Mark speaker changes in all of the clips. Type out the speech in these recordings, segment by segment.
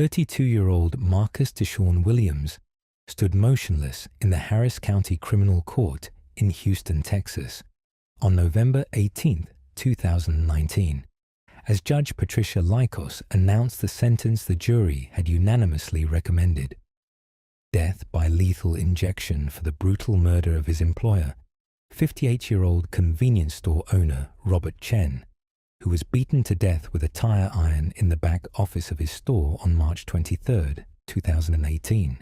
Speaker 1: 32-year-old Marcus Deshaun Williams stood motionless in the Harris County Criminal Court in Houston, Texas, on November 18, 2019, as Judge Patricia Lykos announced the sentence the jury had unanimously recommended: death by lethal injection for the brutal murder of his employer, 58-year-old convenience store owner Robert Chen, who was beaten to death with a tire iron in the back office of his store on March 23, 2018.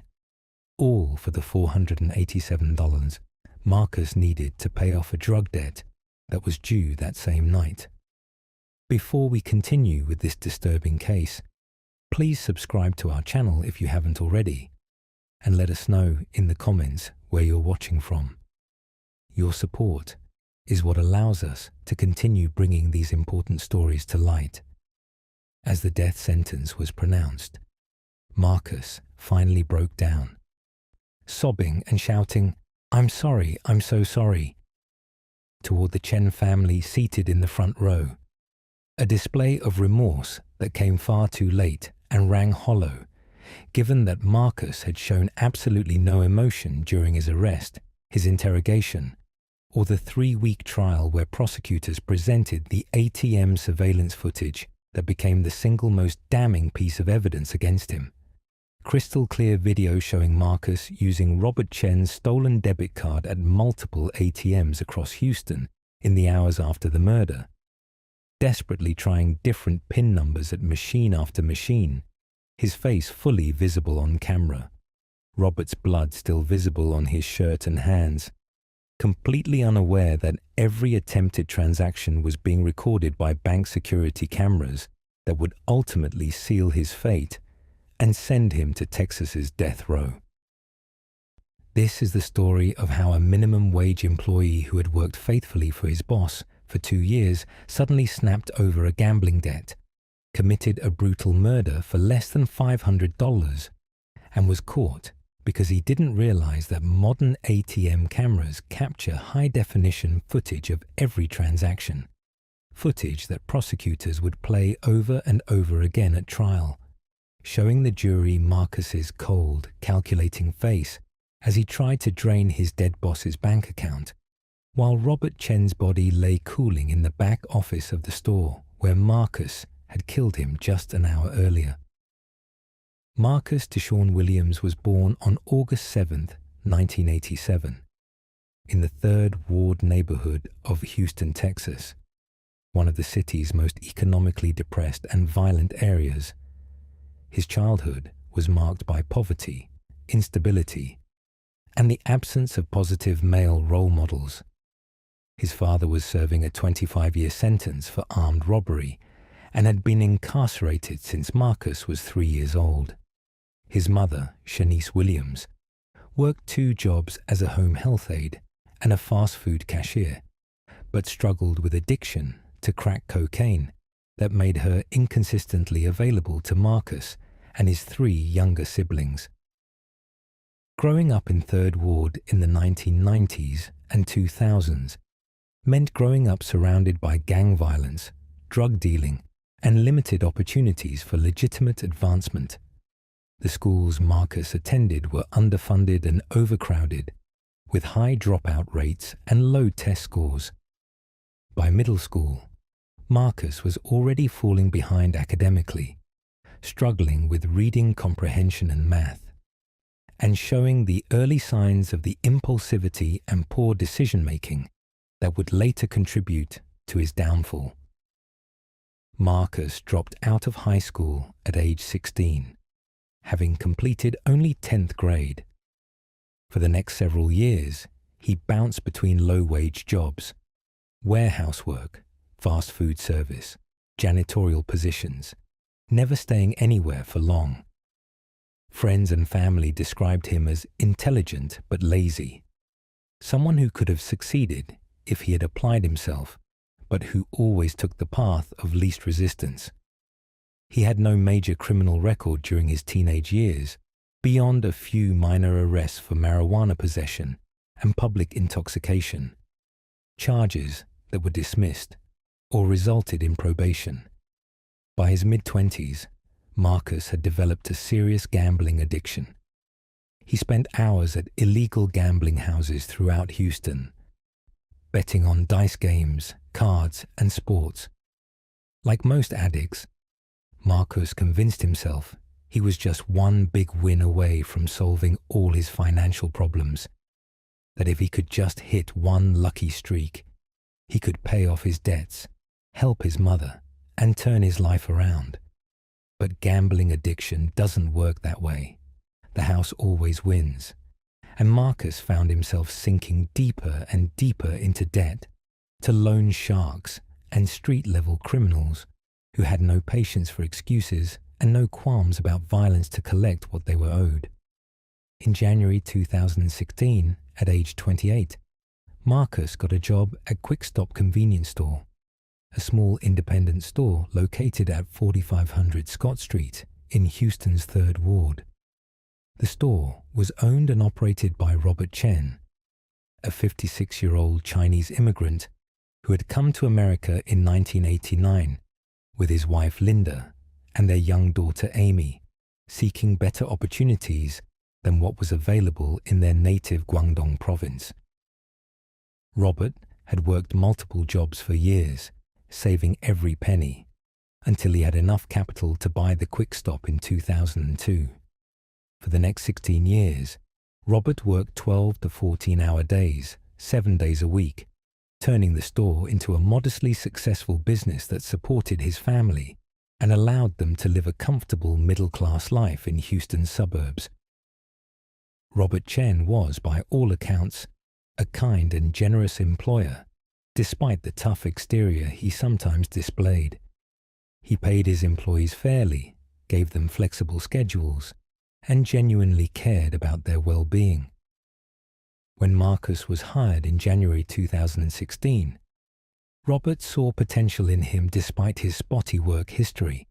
Speaker 1: All for the $487 Marcus needed to pay off a drug debt that was due that same night. Before we continue with this disturbing case, please subscribe to our channel if you haven't already, and let us know in the comments where you're watching from. Your support is what allows us to continue bringing these important stories to light. As the death sentence was pronounced, Marcus finally broke down, sobbing and shouting, "I'm sorry, I'm so sorry," toward the Chen family seated in the front row, a display of remorse that came far too late and rang hollow, given that Marcus had shown absolutely no emotion during his arrest, his interrogation, or the 3-week trial where prosecutors presented the ATM surveillance footage that became the single most damning piece of evidence against him. Crystal clear video showing Marcus using Robert Chen's stolen debit card at multiple ATMs across Houston in the hours after the murder, desperately trying different PIN numbers at machine after machine, his face fully visible on camera, Robert's blood still visible on his shirt and hands, completely unaware that every attempted transaction was being recorded by bank security cameras that would ultimately seal his fate and send him to Texas's death row. This is the story of how a minimum wage employee who had worked faithfully for his boss for 2 years suddenly snapped over a gambling debt, committed a brutal murder for less than $500, and was caught because he didn't realize that modern ATM cameras capture high-definition footage of every transaction, footage that prosecutors would play over and over again at trial, showing the jury Marcus's cold, calculating face as he tried to drain his dead boss's bank account, while Robert Chen's body lay cooling in the back office of the store where Marcus had killed him just an hour earlier. Marcus Deshaun Williams was born on August 7, 1987, in the 3rd Ward neighborhood of Houston, Texas, one of the city's most economically depressed and violent areas. His childhood was marked by poverty, instability, and the absence of positive male role models. His father was serving a 25-year sentence for armed robbery and had been incarcerated since Marcus was 3 years old. His mother, Shanice Williams, worked 2 jobs as a home health aide and a fast food cashier, but struggled with addiction to crack cocaine that made her inconsistently available to Marcus and his 3 younger siblings. Growing up in 3rd Ward in the 1990s and 2000s meant growing up surrounded by gang violence, drug dealing, and limited opportunities for legitimate advancement. The schools Marcus attended were underfunded and overcrowded, with high dropout rates and low test scores. By middle school, Marcus was already falling behind academically, struggling with reading comprehension and math, and showing the early signs of the impulsivity and poor decision-making that would later contribute to his downfall. Marcus dropped out of high school at age 16, having completed only 10th grade. For the next several years, he bounced between low-wage jobs, warehouse work, fast food service, janitorial positions, never staying anywhere for long. Friends and family described him as intelligent but lazy, someone who could have succeeded if he had applied himself, but who always took the path of least resistance. He had no major criminal record during his teenage years, beyond a few minor arrests for marijuana possession and public intoxication, charges that were dismissed or resulted in probation. By his mid-20s, Marcus had developed a serious gambling addiction. He spent hours at illegal gambling houses throughout Houston, betting on dice games, cards, and sports. Like most addicts, Marcus convinced himself he was just one big win away from solving all his financial problems, that if he could just hit one lucky streak, he could pay off his debts, help his mother, and turn his life around. But gambling addiction doesn't work that way. The house always wins, and Marcus found himself sinking deeper and deeper into debt to loan sharks and street-level criminals who had no patience for excuses and no qualms about violence to collect what they were owed. In January 2016, at age 28, Marcus got a job at Quickstop convenience store, a small independent store located at 4500 Scott Street in Houston's 3rd Ward. The store was owned and operated by Robert Chen, a 56-year-old Chinese immigrant who had come to America in 1989 with his wife Linda and their young daughter Amy, seeking better opportunities than what was available in their native Guangdong province. Robert had worked multiple jobs for years, saving every penny, until he had enough capital to buy the Quickstop in 2002. For the next 16 years, Robert worked 12 to 14-hour days, 7 days a week, turning the store into a modestly successful business that supported his family and allowed them to live a comfortable middle-class life in Houston's suburbs. Robert Chen was, by all accounts, a kind and generous employer, despite the tough exterior he sometimes displayed. He paid his employees fairly, gave them flexible schedules, and genuinely cared about their well-being. When Marcus was hired in January 2016, Robert saw potential in him despite his spotty work history.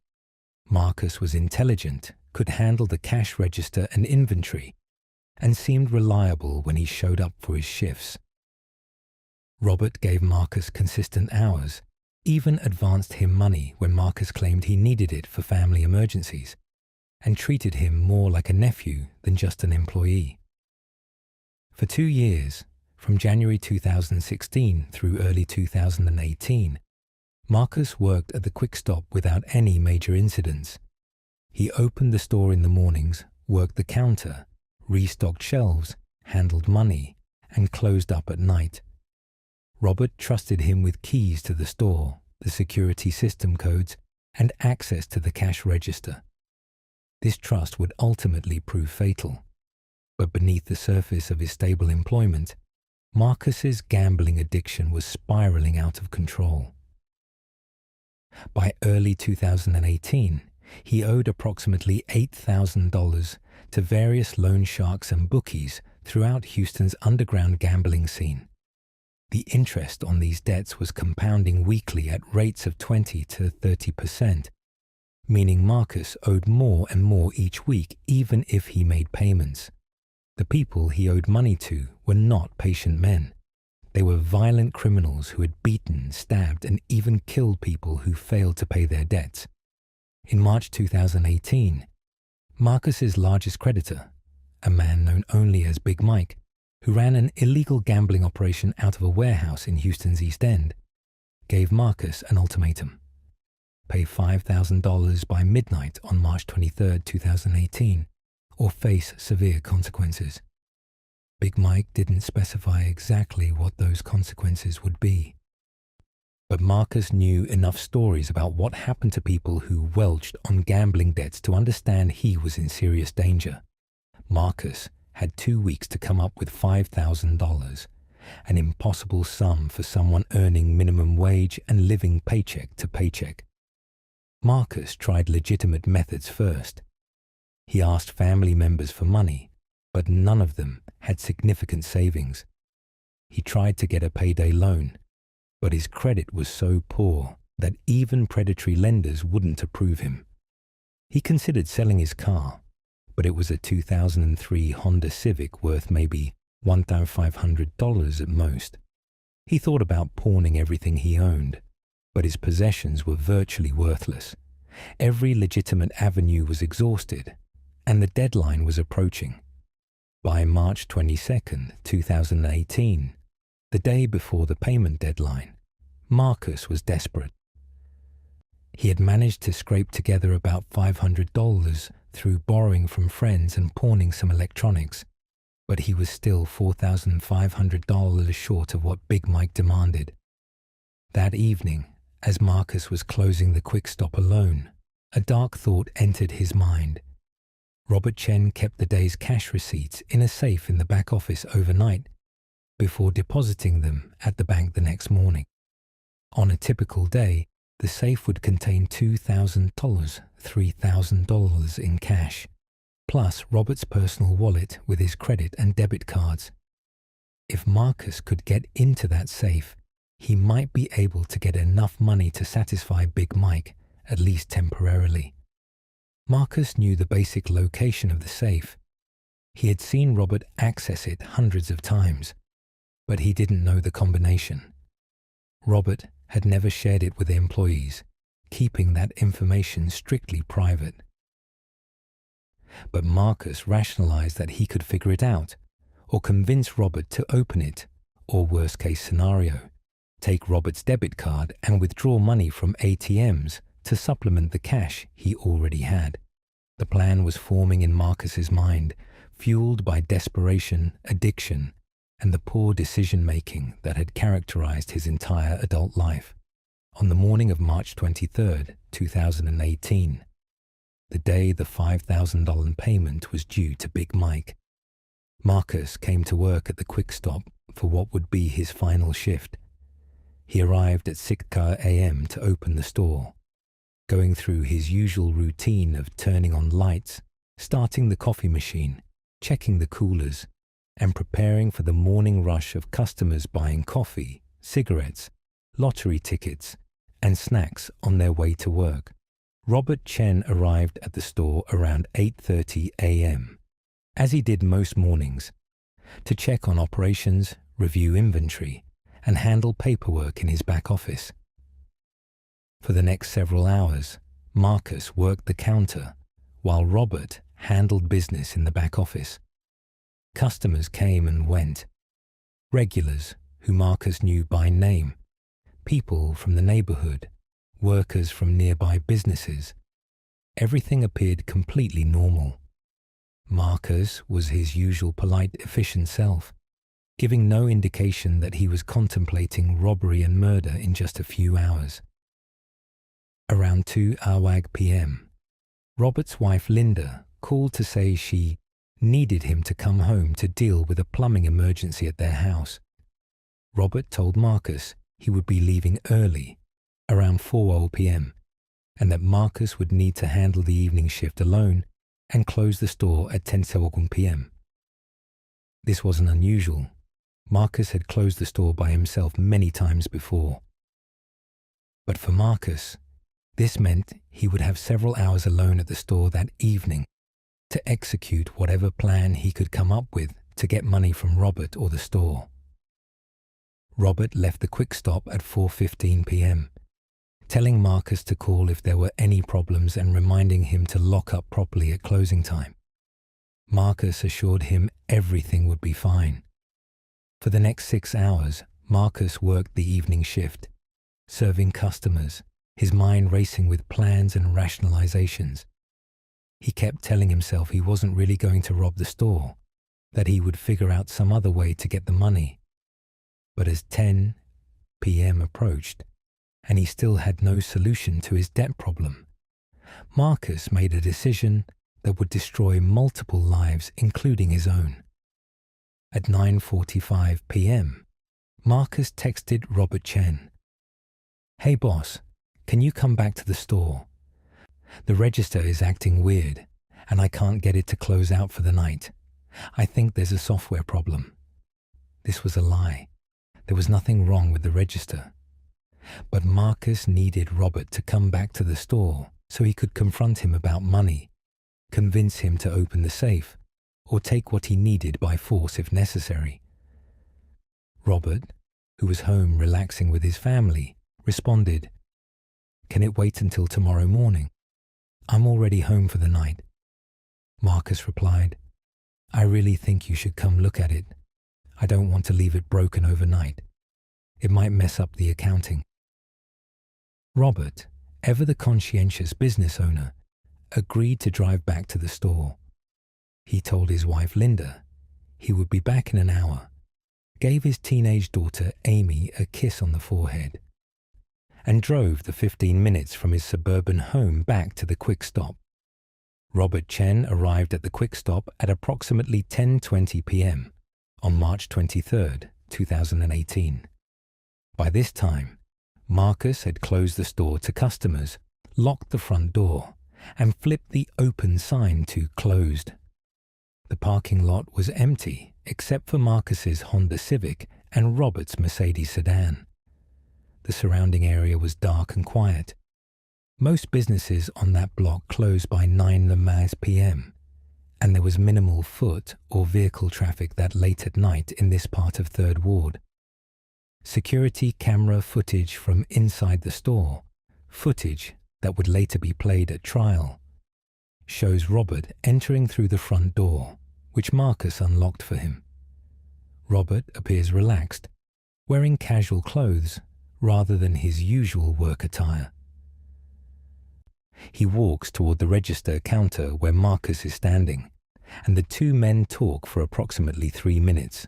Speaker 1: Marcus was intelligent, could handle the cash register and inventory, and seemed reliable when he showed up for his shifts. Robert gave Marcus consistent hours, even advanced him money when Marcus claimed he needed it for family emergencies, and treated him more like a nephew than just an employee. For 2 years, from January 2016 through early 2018, Marcus worked at the Quickstop without any major incidents. He opened the store in the mornings, worked the counter, restocked shelves, handled money, and closed up at night. Robert trusted him with keys to the store, the security system codes, and access to the cash register. This trust would ultimately prove fatal. But beneath the surface of his stable employment, Marcus's gambling addiction was spiraling out of control. By early 2018, he owed approximately $8,000 to various loan sharks and bookies throughout Houston's underground gambling scene. The interest on these debts was compounding weekly at rates of 20 to 30%, meaning Marcus owed more and more each week even if he made payments. The people he owed money to were not patient men. They were violent criminals who had beaten, stabbed, and even killed people who failed to pay their debts. In March 2018, Marcus's largest creditor, a man known only as Big Mike, who ran an illegal gambling operation out of a warehouse in Houston's East End, gave Marcus an ultimatum. Pay $5,000 by midnight on March 23, 2018, or face severe consequences. Big Mike didn't specify exactly what those consequences would be. But Marcus knew enough stories about what happened to people who welched on gambling debts to understand he was in serious danger. Marcus had 2 weeks to come up with $5,000, an impossible sum for someone earning minimum wage and living paycheck to paycheck. Marcus tried legitimate methods first. He asked family members for money, but none of them had significant savings. He tried to get a payday loan, but his credit was so poor that even predatory lenders wouldn't approve him. He considered selling his car, but it was a 2003 Honda Civic worth maybe $1,500 at most. He thought about pawning everything he owned, but his possessions were virtually worthless, Every legitimate avenue was exhausted, and the deadline was approaching. By March 22, 2018, the day before the payment deadline, Marcus was desperate. He had managed to scrape together about $500 through borrowing from friends and pawning some electronics, but he was still $4,500 short of what Big Mike demanded. That evening, as Marcus was closing the Quickstop alone, a dark thought entered his mind. Robert Chen kept the day's cash receipts in a safe in the back office overnight before depositing them at the bank the next morning. On a typical day, the safe would contain $2,000, $3,000 in cash, plus Robert's personal wallet with his credit and debit cards. If Marcus could get into that safe, he might be able to get enough money to satisfy Big Mike, at least temporarily. Marcus knew the basic location of the safe. He had seen Robert access it hundreds of times, but he didn't know the combination. Robert had never shared it with the employees, keeping that information strictly private. But Marcus rationalized that he could figure it out, or convince Robert to open it, or worst case scenario, take Robert's debit card and withdraw money from ATMs to supplement the cash he already had. The plan was forming in Marcus's mind, fueled by desperation, addiction, and the poor decision-making that had characterized his entire adult life. On the morning of March 23, 2018, the day the $5,000 payment was due to Big Mike, Marcus came to work at the Quickstop for what would be his final shift. He arrived at 6 a.m. to open the store, going through his usual routine of turning on lights, starting the coffee machine, checking the coolers, and preparing for the morning rush of customers buying coffee, cigarettes, lottery tickets, and snacks on their way to work. Robert Chen arrived at the store around 8:30 a.m., as he did most mornings, to check on operations, review inventory, and handle paperwork in his back office. For the next several hours, Marcus worked the counter, while Robert handled business in the back office. Customers came and went. Regulars, who Marcus knew by name, people from the neighborhood, workers from nearby businesses. Everything appeared completely normal. Marcus was his usual polite, efficient self, giving no indication that he was contemplating robbery and murder in just a few hours. Around 2 p.m., Robert's wife Linda called to say she needed him to come home to deal with a plumbing emergency at their house. Robert told Marcus he would be leaving early, around 4 p.m., and that Marcus would need to handle the evening shift alone and close the store at 10 p.m. This wasn't unusual. Marcus had closed the store by himself many times before. But for Marcus, this meant he would have several hours alone at the store that evening to execute whatever plan he could come up with to get money from Robert or the store. Robert left the Quickstop at 4:15 p.m., telling Marcus to call if there were any problems and reminding him to lock up properly at closing time. Marcus assured him everything would be fine. For the next 6 hours, Marcus worked the evening shift, serving customers, his mind racing with plans and rationalizations. He kept telling himself he wasn't really going to rob the store, that he would figure out some other way to get the money. But as 10 p.m. approached, and he still had no solution to his debt problem, Marcus made a decision that would destroy multiple lives, including his own. At 9:45 p.m., Marcus texted Robert Chen, "Hey boss, can you come back to the store? The register is acting weird, and I can't get it to close out for the night. I think there's a software problem." This was a lie. There was nothing wrong with the register. But Marcus needed Robert to come back to the store so he could confront him about money, convince him to open the safe, or take what he needed by force if necessary. Robert, who was home relaxing with his family, responded, "Can it wait until tomorrow morning?" "I'm already home for the night." Marcus replied, "I really think you should come look at it. I don't want to leave it broken overnight. It might mess up the accounting." Robert, ever the conscientious business owner, agreed to drive back to the store. He told his wife Linda he would be back in an hour, gave his teenage daughter Amy a kiss on the forehead, and drove the 15 minutes from his suburban home back to the Quickstop. Robert Chen arrived at the Quickstop at approximately 10:20 p.m. on March 23, 2018. By this time, Marcus had closed the store to customers, locked the front door, and flipped the open sign to closed. The parking lot was empty except for Marcus's Honda Civic and Robert's Mercedes sedan. The surrounding area was dark and quiet. Most businesses on that block closed by 9 p.m., and there was minimal foot or vehicle traffic that late at night in this part of Third Ward. Security camera footage from inside the store, footage that would later be played at trial, shows Robert entering through the front door, which Marcus unlocked for him. Robert appears relaxed, wearing casual clothes rather than his usual work attire. He walks toward the register counter where Marcus is standing, and the two men talk for approximately 3 minutes.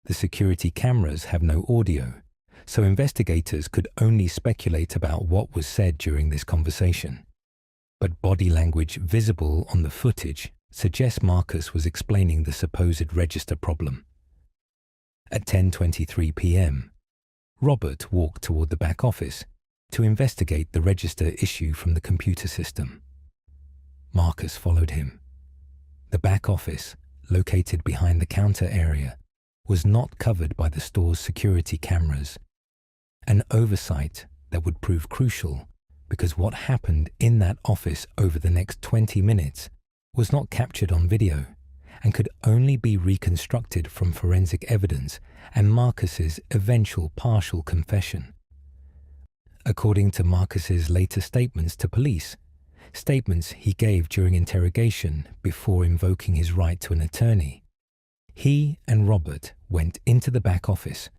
Speaker 1: The security cameras have no audio, so investigators could only speculate about what was said during this conversation. But body language visible on the footage suggests Marcus was explaining the supposed register problem. At 10:23 p.m., Robert walked toward the back office to investigate the register issue from the computer system. Marcus followed him. The back office, located behind the counter area, was not covered by the store's security cameras, an oversight that would prove crucial because what happened in that office over the next 20 minutes was not captured on video and could only be reconstructed from forensic evidence and Marcus's eventual partial confession. According to Marcus's later statements to police, statements he gave during interrogation before invoking his right to an attorney, he and Robert went into the back office,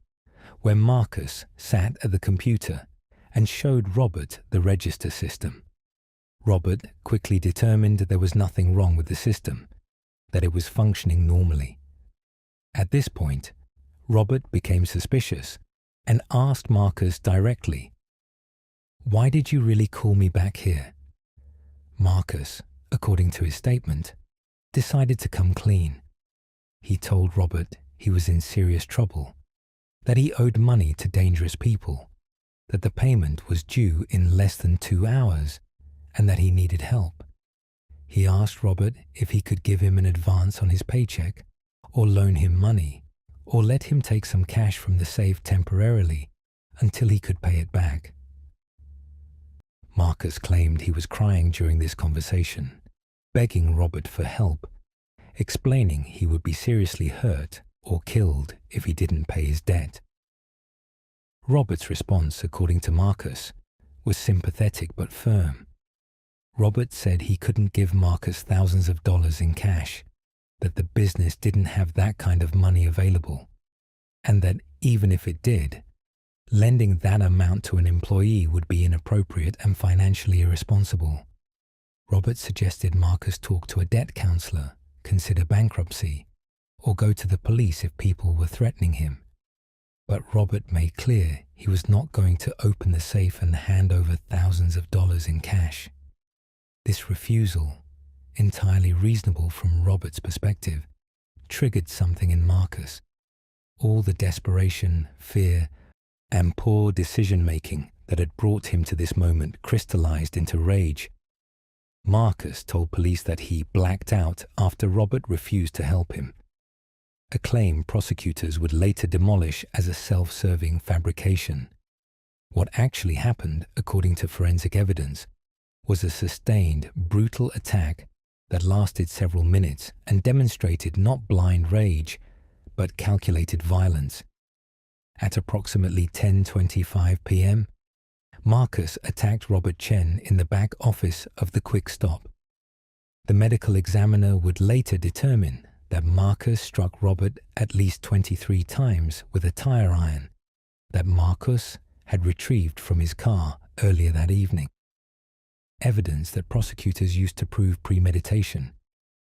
Speaker 1: where Marcus sat at the computer and showed Robert the register system. Robert quickly determined there was nothing wrong with the system, that it was functioning normally. At this point, Robert became suspicious and asked Marcus directly, "Why did you really call me back here?" Marcus, according to his statement, decided to come clean. He told Robert he was in serious trouble, that he owed money to dangerous people, that the payment was due in less than 2 hours, and that he needed help. He asked Robert if he could give him an advance on his paycheck, or loan him money, or let him take some cash from the safe temporarily until he could pay it back. Marcus claimed he was crying during this conversation, begging Robert for help, explaining he would be seriously hurt or killed if he didn't pay his debt. Robert's response, according to Marcus, was sympathetic but firm. Robert said he couldn't give Marcus thousands of dollars in cash, that the business didn't have that kind of money available, and that even if it did, lending that amount to an employee would be inappropriate and financially irresponsible. Robert suggested Marcus talk to a debt counselor, consider bankruptcy, or go to the police if people were threatening him. But Robert made clear he was not going to open the safe and hand over thousands of dollars in cash. This refusal, entirely reasonable from Robert's perspective, triggered something in Marcus. All the desperation, fear, and poor decision-making that had brought him to this moment crystallized into rage. Marcus told police that he blacked out after Robert refused to help him, a claim prosecutors would later demolish as a self-serving fabrication. What actually happened, according to forensic evidence, was a sustained, brutal attack that lasted several minutes and demonstrated not blind rage, but calculated violence. At approximately 10:25 p.m., Marcus attacked Robert Chen in the back office of the Quickstop. The medical examiner would later determine that Marcus struck Robert at least 23 times with a tire iron that Marcus had retrieved from his car earlier that evening. Evidence that prosecutors used to prove premeditation,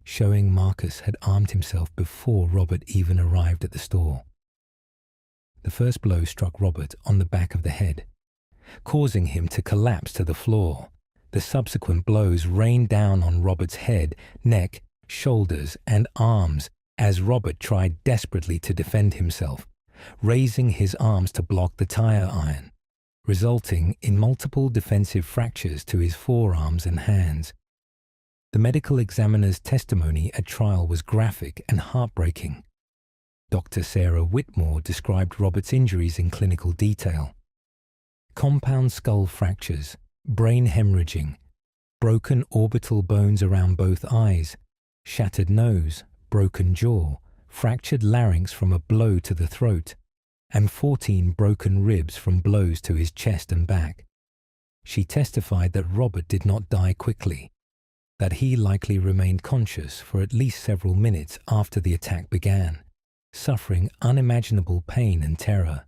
Speaker 1: showing Marcus had armed himself before Robert even arrived at the store. The first blow struck Robert on the back of the head, causing him to collapse to the floor. The subsequent blows rained down on Robert's head, neck, shoulders, and arms as Robert tried desperately to defend himself, raising his arms to block the tire iron, resulting in multiple defensive fractures to his forearms and hands. The medical examiner's testimony at trial was graphic and heartbreaking. Dr. Sarah Whitmore described Robert's injuries in clinical detail. Compound skull fractures, brain hemorrhaging, broken orbital bones around both eyes, shattered nose, broken jaw, fractured larynx from a blow to the throat, and 14 broken ribs from blows to his chest and back. She testified that Robert did not die quickly, that he likely remained conscious for at least several minutes after the attack began, suffering unimaginable pain and terror,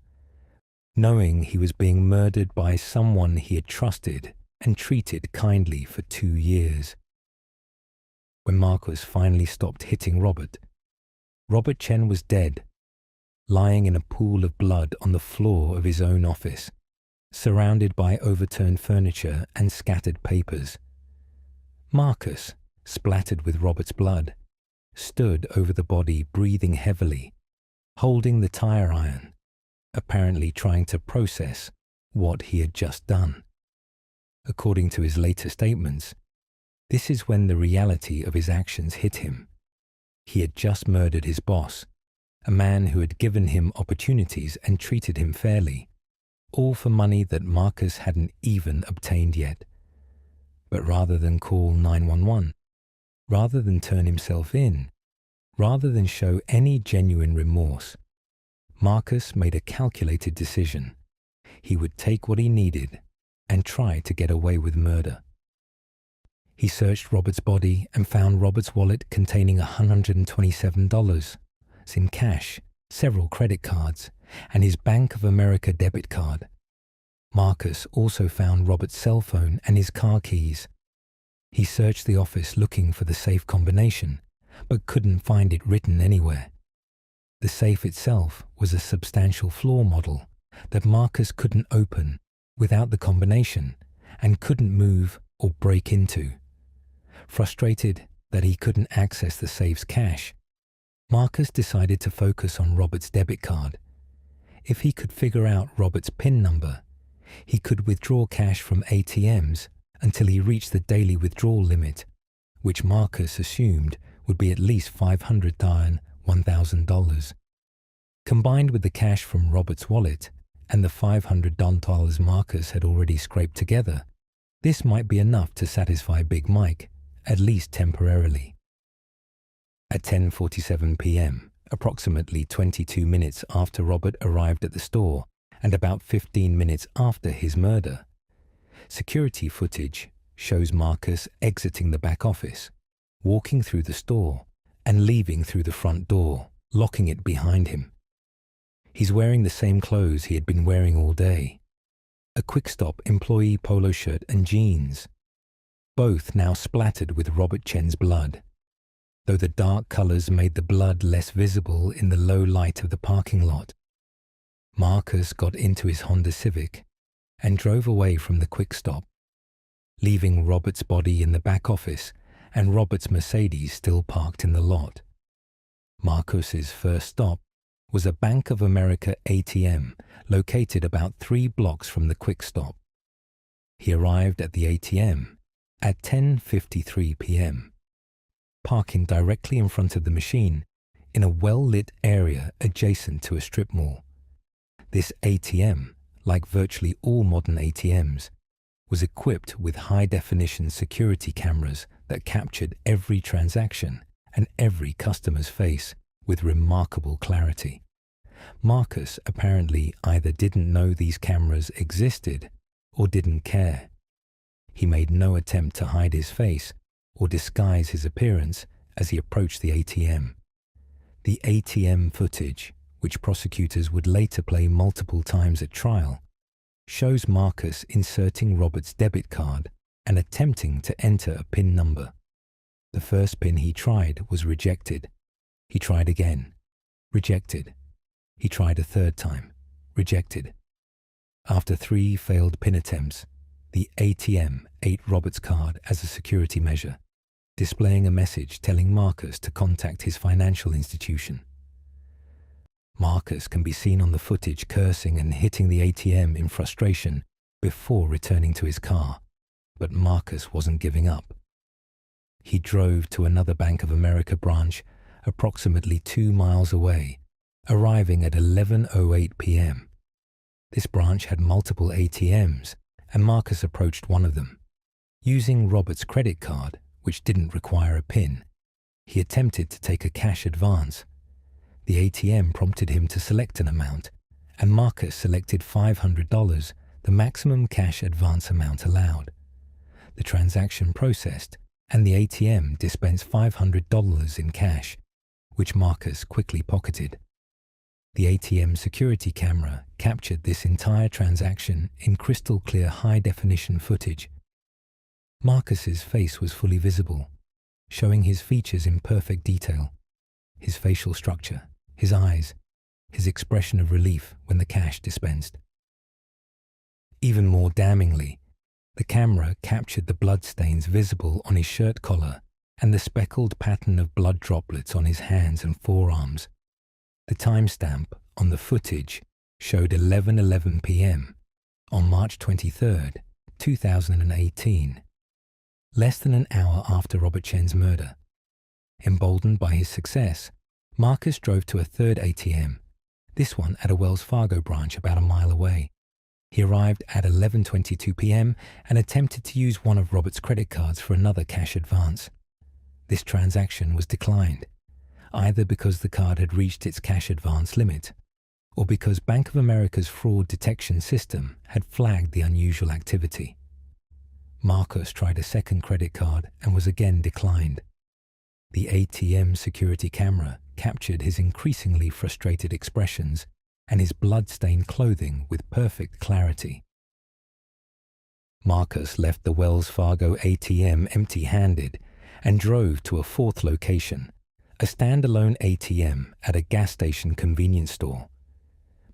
Speaker 1: knowing he was being murdered by someone he had trusted and treated kindly for 2 years. When Marcus finally stopped hitting Robert, Robert Chen was dead, lying in a pool of blood on the floor of his own office, surrounded by overturned furniture and scattered papers. Marcus, splattered with Robert's blood, stood over the body breathing heavily, holding the tire iron, apparently trying to process what he had just done. According to his later statements, this is when the reality of his actions hit him. He had just murdered his boss, a man who had given him opportunities and treated him fairly, all for money that Marcus hadn't even obtained yet. But rather than call 911, rather than turn himself in, rather than show any genuine remorse, Marcus made a calculated decision. He would take what he needed and try to get away with murder. He searched Robert's body and found Robert's wallet containing $127 in cash, several credit cards, and his Bank of America debit card. Marcus also found Robert's cell phone and his car keys. He searched the office looking for the safe combination, but couldn't find it written anywhere. The safe itself was a substantial floor model that Marcus couldn't open without the combination and couldn't move or break into. Frustrated that he couldn't access the safe's cash, Marcus decided to focus on Robert's debit card. If he could figure out Robert's PIN number, he could withdraw cash from ATMs until he reached the daily withdrawal limit, which Marcus assumed would be at least $1,000 Combined with the cash from Robert's wallet and the $500 Marcus had already scraped together, this might be enough to satisfy Big Mike, at least temporarily. At 10:47 p.m., approximately 22 minutes after Robert arrived at the store and about 15 minutes after his murder, security footage shows Marcus exiting the back office, walking through the store, and leaving through the front door, locking it behind him. He's wearing the same clothes he had been wearing all day, a Quickstop employee polo shirt and jeans, both now splattered with Robert Chen's blood, though the dark colors made the blood less visible in the low light of the parking lot. Marcus got into his Honda Civic and drove away from the Quickstop, leaving Robert's body in the back office and Robert's Mercedes still parked in the lot. Marcus's first stop was a Bank of America ATM located about 3 blocks from the Quickstop. He arrived at the ATM at 10:53 p.m., parking directly in front of the machine in a well-lit area adjacent to a strip mall. This ATM, like virtually all modern ATMs, was equipped with high-definition security cameras that captured every transaction and every customer's face with remarkable clarity. Marcus apparently either didn't know these cameras existed or didn't care. He made no attempt to hide his face or disguise his appearance as he approached the ATM. The ATM footage, which prosecutors would later play multiple times at trial, shows Marcus inserting Robert's debit card and attempting to enter a PIN number. The first PIN he tried was rejected. He tried again. Rejected. He tried a third time. Rejected. After 3 failed PIN attempts, the ATM ate Robert's card as a security measure, displaying a message telling Marcus to contact his financial institution. Marcus can be seen on the footage cursing and hitting the ATM in frustration before returning to his car, but Marcus wasn't giving up. He drove to another Bank of America branch approximately 2 miles away, arriving at 11:08 p.m. This branch had multiple ATMs, and Marcus approached one of them. Using Robert's credit card, which didn't require a PIN, he attempted to take a cash advance. The ATM prompted him to select an amount, and Marcus selected $500, the maximum cash advance amount allowed. The transaction processed, and the ATM dispensed $500 in cash, which Marcus quickly pocketed. The ATM security camera captured this entire transaction in crystal clear high-definition footage. Marcus's face was fully visible, showing his features in perfect detail, his facial structure, his eyes, his expression of relief when the cash dispensed. Even more damningly, the camera captured the bloodstains visible on his shirt collar and the speckled pattern of blood droplets on his hands and forearms. The timestamp on the footage showed 11:11 p.m. on March 23, 2018, less than an hour after Robert Chen's murder. Emboldened by his success, Marcus drove to a third ATM, this one at a Wells Fargo branch about a mile away. He arrived at 11:22 p.m. and attempted to use one of Robert's credit cards for another cash advance. This transaction was declined, either because the card had reached its cash advance limit, or because Bank of America's fraud detection system had flagged the unusual activity. Marcus tried a second credit card and was again declined. The ATM security camera captured his increasingly frustrated expressions and his blood-stained clothing with perfect clarity. Marcus left the Wells Fargo ATM empty-handed and drove to a fourth location, a standalone ATM at a gas station convenience store.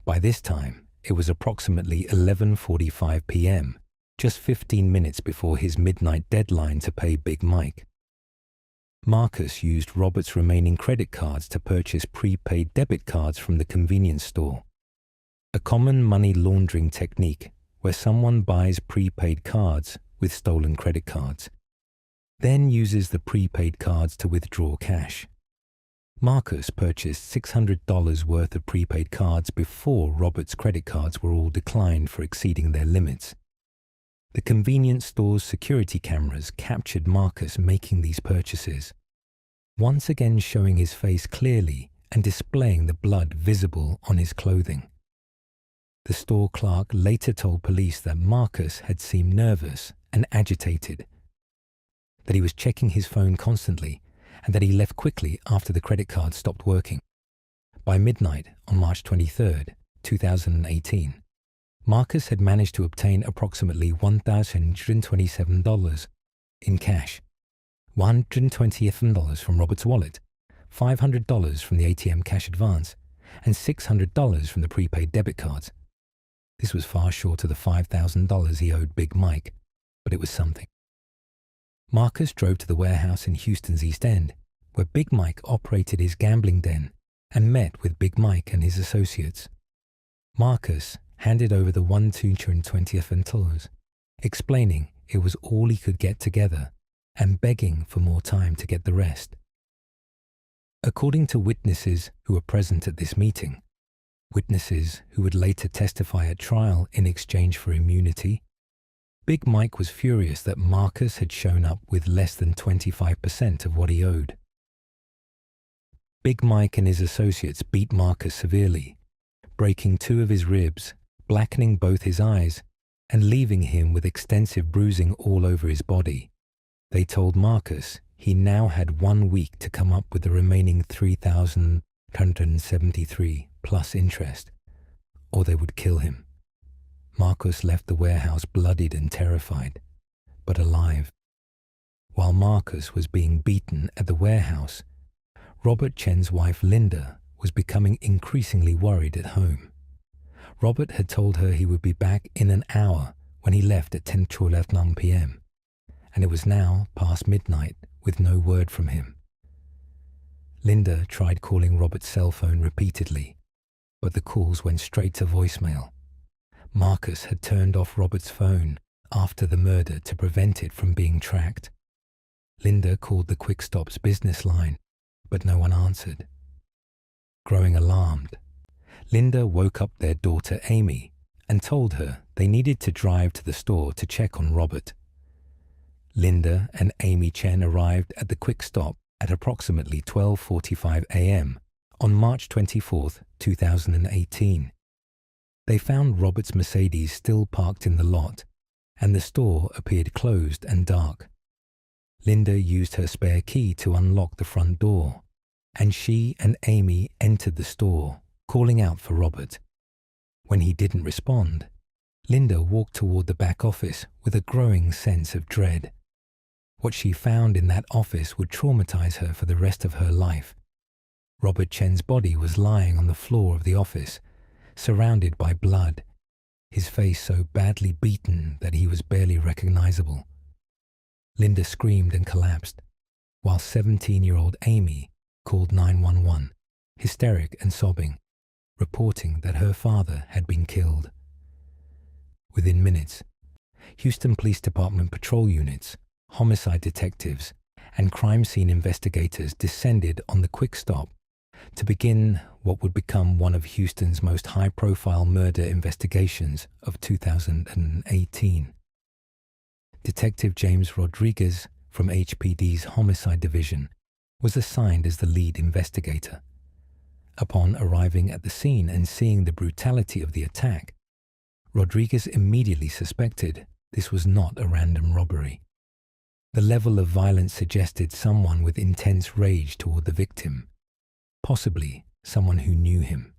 Speaker 1: By this time, it was approximately 11:45 p.m., just 15 minutes before his midnight deadline to pay Big Mike. Marcus used Robert's remaining credit cards to purchase prepaid debit cards from the convenience store, a common money laundering technique where someone buys prepaid cards with stolen credit cards, then uses the prepaid cards to withdraw cash. Marcus purchased $600 worth of prepaid cards before Robert's credit cards were all declined for exceeding their limits. The convenience store's security cameras captured Marcus making these purchases, once again showing his face clearly and displaying the blood visible on his clothing. The store clerk later told police that Marcus had seemed nervous and agitated, that he was checking his phone constantly, and that he left quickly after the credit card stopped working. By midnight on March 23, 2018, Marcus had managed to obtain approximately $1,127 in cash, $127 from Robert's wallet, $500 from the ATM cash advance, and $600 from the prepaid debit cards. This was far short of the $5,000 he owed Big Mike, but it was something. Marcus drove to the warehouse in Houston's East End, where Big Mike operated his gambling den, and met with Big Mike and his associates. Marcus handed over the $1,220, explaining it was all he could get together and begging for more time to get the rest. According to witnesses who were present at this meeting, witnesses who would later testify at trial in exchange for immunity, Big Mike was furious that Marcus had shown up with less than 25% of what he owed. Big Mike and his associates beat Marcus severely, breaking 2 of his ribs, blackening both his eyes, and leaving him with extensive bruising all over his body. They told Marcus he now had 1 week to come up with the remaining $3,173 plus interest, or they would kill him. Marcus left the warehouse bloodied and terrified, but alive. While Marcus was being beaten at the warehouse, Robert Chen's wife Linda was becoming increasingly worried at home. Robert had told her he would be back in an hour when he left at 10:12 p.m., and it was now past midnight with no word from him. Linda tried calling Robert's cell phone repeatedly, but the calls went straight to voicemail. Marcus had turned off Robert's phone after the murder to prevent it from being tracked. Linda called the Quickstop's business line, but no one answered. Growing alarmed, Linda woke up their daughter Amy and told her they needed to drive to the store to check on Robert. Linda and Amy Chen arrived at the Quickstop at approximately 12:45 a.m. on March 24, 2018. They found Robert's Mercedes still parked in the lot, and the store appeared closed and dark. Linda used her spare key to unlock the front door, and she and Amy entered the store, calling out for Robert. When he didn't respond, Linda walked toward the back office with a growing sense of dread. What she found in that office would traumatize her for the rest of her life. Robert Chen's body was lying on the floor of the office, surrounded by blood, his face so badly beaten that he was barely recognizable. Linda screamed and collapsed, while 17-year-old Amy called 911, hysteric and sobbing, reporting that her father had been killed. Within minutes, Houston Police Department patrol units, homicide detectives, and crime scene investigators descended on the Quickstop to begin what would become one of Houston's most high-profile murder investigations of 2018. Detective James Rodriguez from HPD's Homicide Division was assigned as the lead investigator. Upon arriving at the scene and seeing the brutality of the attack, Rodriguez immediately suspected this was not a random robbery. The level of violence suggested someone with intense rage toward the victim, possibly someone who knew him.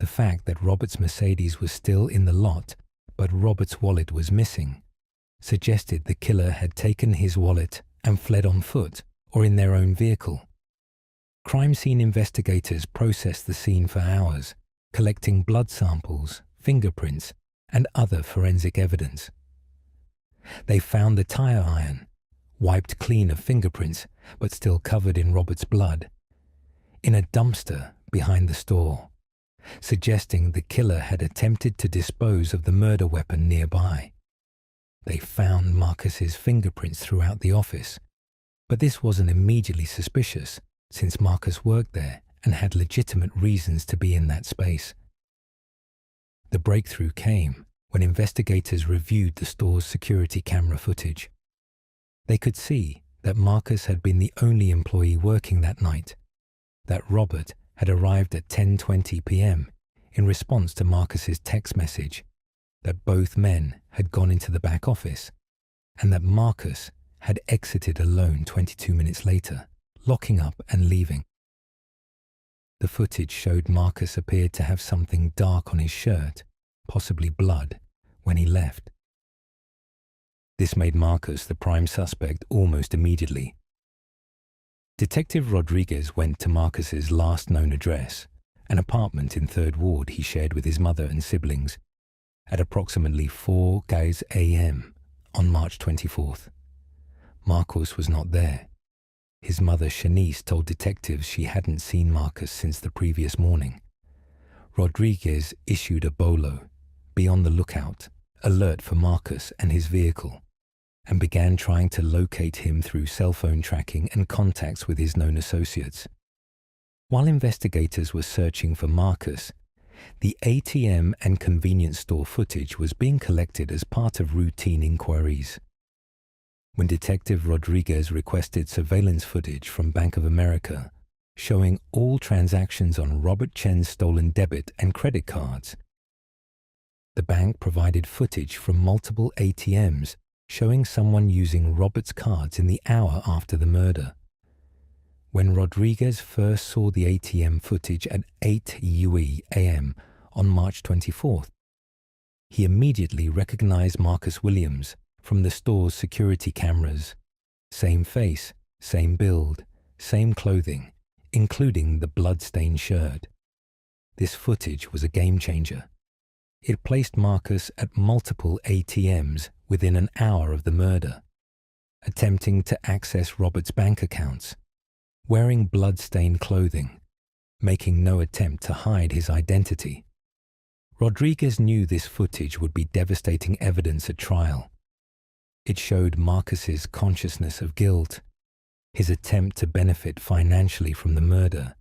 Speaker 1: The fact that Robert's Mercedes was still in the lot, but Robert's wallet was missing, suggested the killer had taken his wallet and fled on foot or in their own vehicle. Crime scene investigators processed the scene for hours, collecting blood samples, fingerprints, and other forensic evidence. They found the tire iron, wiped clean of fingerprints but still covered in Robert's blood, in a dumpster behind the store, suggesting the killer had attempted to dispose of the murder weapon nearby. They found Marcus's fingerprints throughout the office, but this wasn't immediately suspicious since Marcus worked there and had legitimate reasons to be in that space. The breakthrough came when investigators reviewed the store's security camera footage. They could see that Marcus had been the only employee working that night, that Robert had arrived at 10:20 p.m. in response to Marcus's text message, that both men had gone into the back office, and that Marcus had exited alone 22 minutes later, locking up and leaving. The footage showed Marcus appeared to have something dark on his shirt, possibly blood, when he left. This made Marcus the prime suspect almost immediately. Detective Rodriguez went to Marcus's last known address, an apartment in 3rd Ward he shared with his mother and siblings, at approximately 4 a.m. on March 24th. Marcus was not there. His mother Shanice told detectives she hadn't seen Marcus since the previous morning. Rodriguez issued a bolo, "Be on the lookout," alert for Marcus and his vehicle, and began trying to locate him through cell phone tracking and contacts with his known associates. While investigators were searching for Marcus, the ATM and convenience store footage was being collected as part of routine inquiries. When Detective Rodriguez requested surveillance footage from Bank of America showing all transactions on Robert Chen's stolen debit and credit cards, The bank provided footage from multiple ATMs showing someone using Robert's cards in the hour after the murder. When Rodriguez first saw the ATM footage at 8 UE AM on March 24th, he immediately recognized Marcus Williams from the store's security cameras. Same face, same build, same clothing, including the blood-stained shirt. This footage was a game-changer. It placed Marcus at multiple ATMs within an hour of the murder, attempting to access Robert's bank accounts, wearing blood-stained clothing, making no attempt to hide his identity. Rodriguez knew this footage would be devastating evidence at trial. It showed Marcus's consciousness of guilt, his attempt to benefit financially from the murder,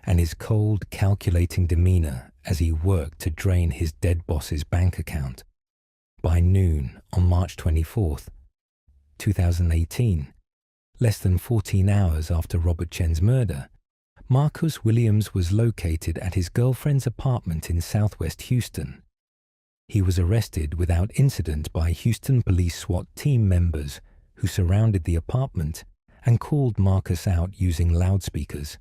Speaker 1: and his cold, calculating demeanor as he worked to drain his dead boss's bank account. By noon on March 24th, 2018, less than 14 hours after Robert Chen's murder, Marcus Williams was located at his girlfriend's apartment in southwest Houston. He was arrested without incident by Houston police SWAT team members who surrounded the apartment and called Marcus out using loudspeakers.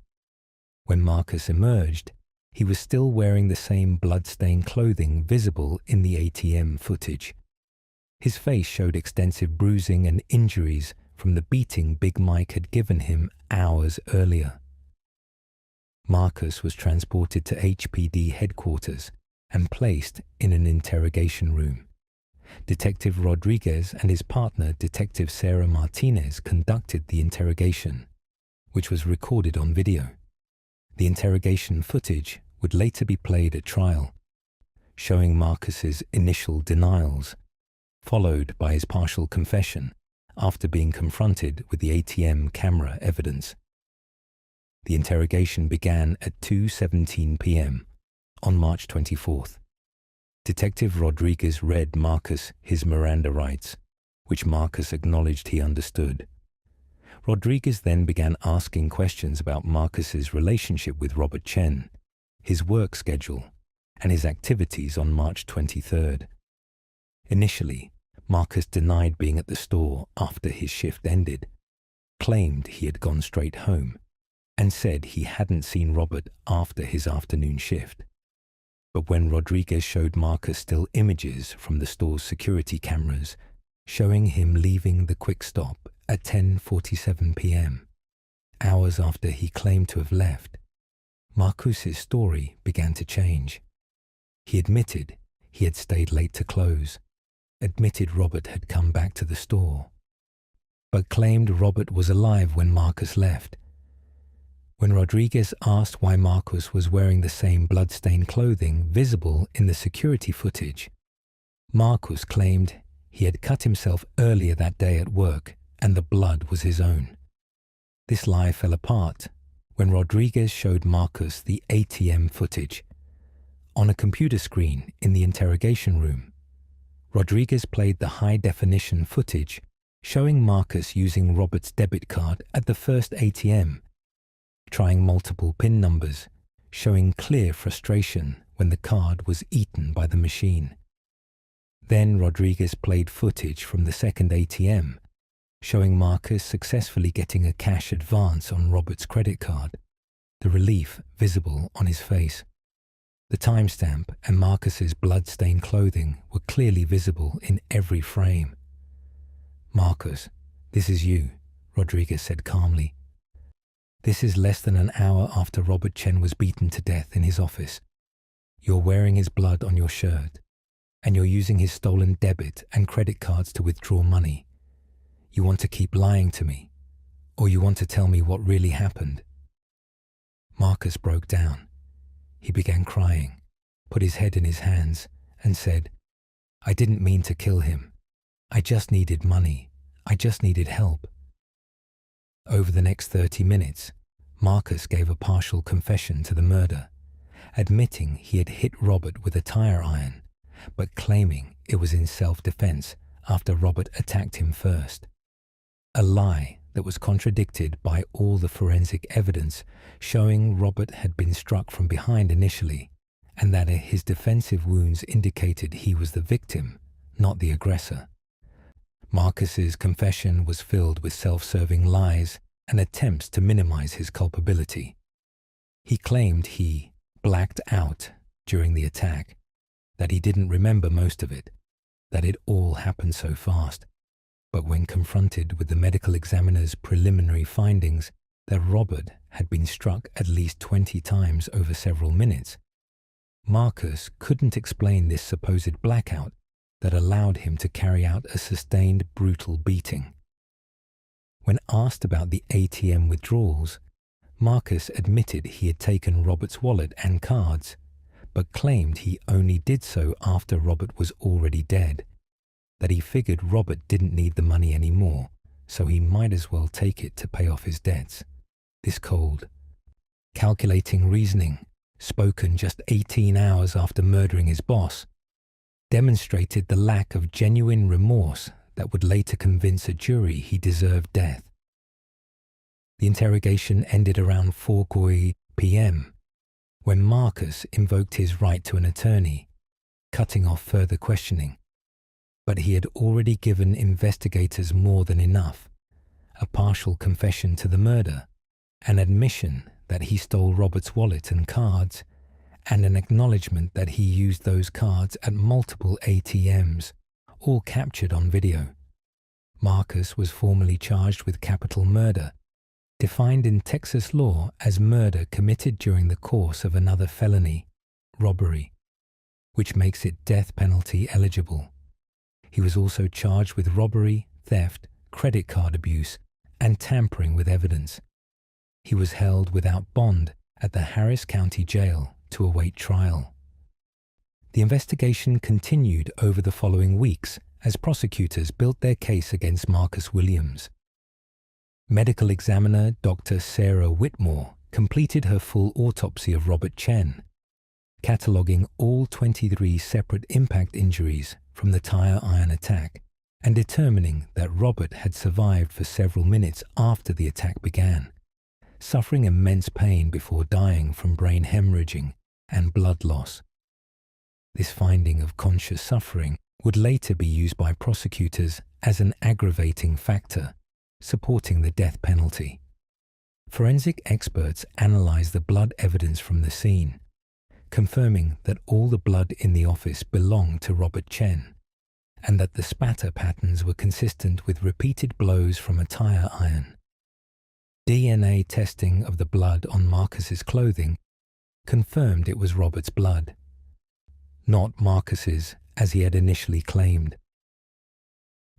Speaker 1: When Marcus emerged, he was still wearing the same blood-stained clothing visible in the ATM footage. His face showed extensive bruising and injuries from the beating Big Mike had given him hours earlier. Marcus was transported to HPD headquarters and placed in an interrogation room. Detective Rodriguez and his partner, Detective Sarah Martinez, conducted the interrogation, which was recorded on video. The interrogation footage would later be played at trial, showing Marcus's initial denials, followed by his partial confession after being confronted with the ATM camera evidence. The interrogation began at 2:17 p.m. on March 24th. Detective Rodriguez read Marcus his Miranda rights, which Marcus acknowledged he understood. Rodriguez then began asking questions about Marcus's relationship with Robert Chen, his work schedule, and his activities on March 23rd. Initially, Marcus denied being at the store after his shift ended, claimed he had gone straight home, and said he hadn't seen Robert after his afternoon shift. But when Rodriguez showed Marcus still images from the store's security cameras showing him leaving the Quickstop at 10:47 p.m., hours after he claimed to have left, Marcus's story began to change. He admitted he had stayed late to close, admitted Robert had come back to the store, but claimed Robert was alive when Marcus left. When Rodriguez asked why Marcus was wearing the same blood-stained clothing visible in the security footage, Marcus claimed he had cut himself earlier that day at work and the blood was his own. This lie fell apart when Rodriguez showed Marcus the ATM footage. On a computer screen in the interrogation room, Rodriguez played the high-definition footage showing Marcus using Robert's debit card at the first ATM, trying multiple PIN numbers, showing clear frustration when the card was eaten by the machine. Then Rodriguez played footage from the second ATM, showing Marcus successfully getting a cash advance on Robert's credit card, the relief visible on his face. The timestamp and Marcus's blood-stained clothing were clearly visible in every frame. "Marcus, this is you," Rodriguez said calmly. "This is less than an hour after Robert Chen was beaten to death in his office. You're wearing his blood on your shirt, and you're using his stolen debit and credit cards to withdraw money. You want to keep lying to me, or you want to tell me what really happened?" Marcus broke down. He began crying, put his head in his hands, and said, "I didn't mean to kill him. I just needed money. I just needed help." Over the next 30 minutes, Marcus gave a partial confession to the murder, admitting he had hit Robert with a tire iron, but claiming it was in self-defense after Robert attacked him first. A lie that was contradicted by all the forensic evidence showing Robert had been struck from behind initially and that his defensive wounds indicated he was the victim, not the aggressor. Marcus's confession was filled with self-serving lies and attempts to minimize his culpability. He claimed he blacked out during the attack, that he didn't remember most of it, that it all happened so fast. But when confronted with the medical examiner's preliminary findings that Robert had been struck at least 20 times over several minutes, Marcus couldn't explain this supposed blackout that allowed him to carry out a sustained brutal beating. When asked about the ATM withdrawals, Marcus admitted he had taken Robert's wallet and cards, but claimed he only did so after Robert was already dead, that he figured Robert didn't need the money anymore, so he might as well take it to pay off his debts. This cold, calculating reasoning, spoken just 18 hours after murdering his boss, demonstrated the lack of genuine remorse that would later convince a jury he deserved death. The interrogation ended around 4 p.m., when Marcus invoked his right to an attorney, cutting off further questioning. But he had already given investigators more than enough: a partial confession to the murder, an admission that he stole Robert's wallet and cards, and an acknowledgement that he used those cards at multiple ATMs, all captured on video. Marcus was formally charged with capital murder, defined in Texas law as murder committed during the course of another felony, robbery, which makes it death penalty eligible. He was also charged with robbery, theft, credit card abuse, and tampering with evidence. He was held without bond at the Harris County Jail to await trial. The investigation continued over the following weeks as prosecutors built their case against Marcus Williams. Medical examiner Dr. Sarah Whitmore completed her full autopsy of Robert Chen, cataloguing all 23 separate impact injuries from the tire iron attack and determining that Robert had survived for several minutes after the attack began, suffering immense pain before dying from brain hemorrhaging and blood loss. This finding of conscious suffering would later be used by prosecutors as an aggravating factor, supporting the death penalty. Forensic experts analyzed the blood evidence from the scene, confirming that all the blood in the office belonged to Robert Chen, and that the spatter patterns were consistent with repeated blows from a tire iron. DNA testing of the blood on Marcus's clothing confirmed it was Robert's blood, not Marcus's as he had initially claimed.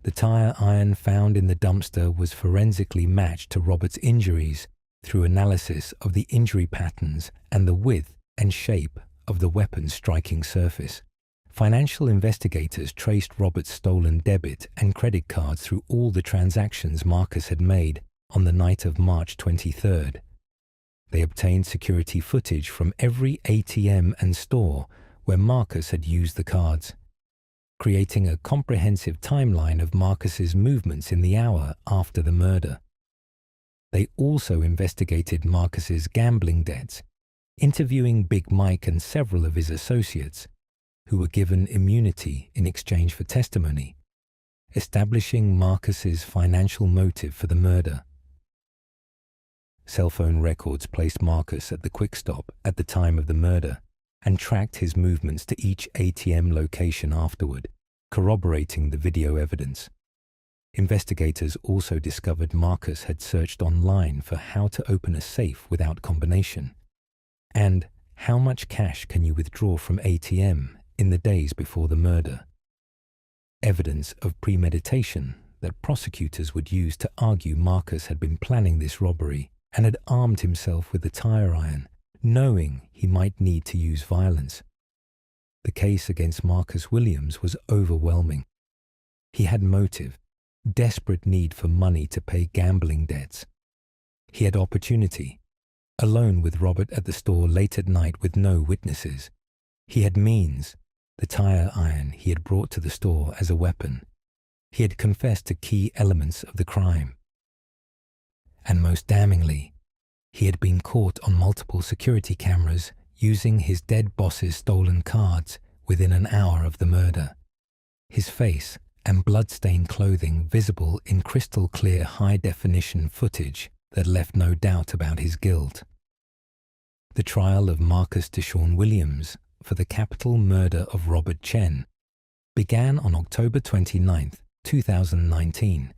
Speaker 1: The tire iron found in the dumpster was forensically matched to Robert's injuries through analysis of the injury patterns and the width and shape of the weapon's striking surface. Financial investigators traced Robert's stolen debit and credit cards through all the transactions Marcus had made on the night of March 23rd. They obtained security footage from every ATM and store where Marcus had used the cards, creating a comprehensive timeline of Marcus's movements in the hour after the murder. They also investigated Marcus's gambling debts, interviewing Big Mike and several of his associates, who were given immunity in exchange for testimony, establishing Marcus's financial motive for the murder. Cell phone records placed Marcus at the Quickstop at the time of the murder and tracked his movements to each ATM location afterward, corroborating the video evidence. Investigators also discovered Marcus had searched online for how to open a safe without combination, and how much cash can you withdraw from ATM in the days before the murder. Evidence of premeditation that prosecutors would use to argue Marcus had been planning this robbery and had armed himself with the tire iron, knowing he might need to use violence. The case against Marcus Williams was overwhelming. He had motive, desperate need for money to pay gambling debts. He had opportunity, alone with Robert at the store late at night with no witnesses. He had means, the tire iron he had brought to the store as a weapon. He had confessed to key elements of the crime. And most damningly, he had been caught on multiple security cameras using his dead boss's stolen cards within an hour of the murder. His face and blood-stained clothing visible in crystal-clear high-definition footage that left no doubt about his guilt. The trial of Marcus Deshaun Williams for the capital murder of Robert Chen began on October 29, 2019,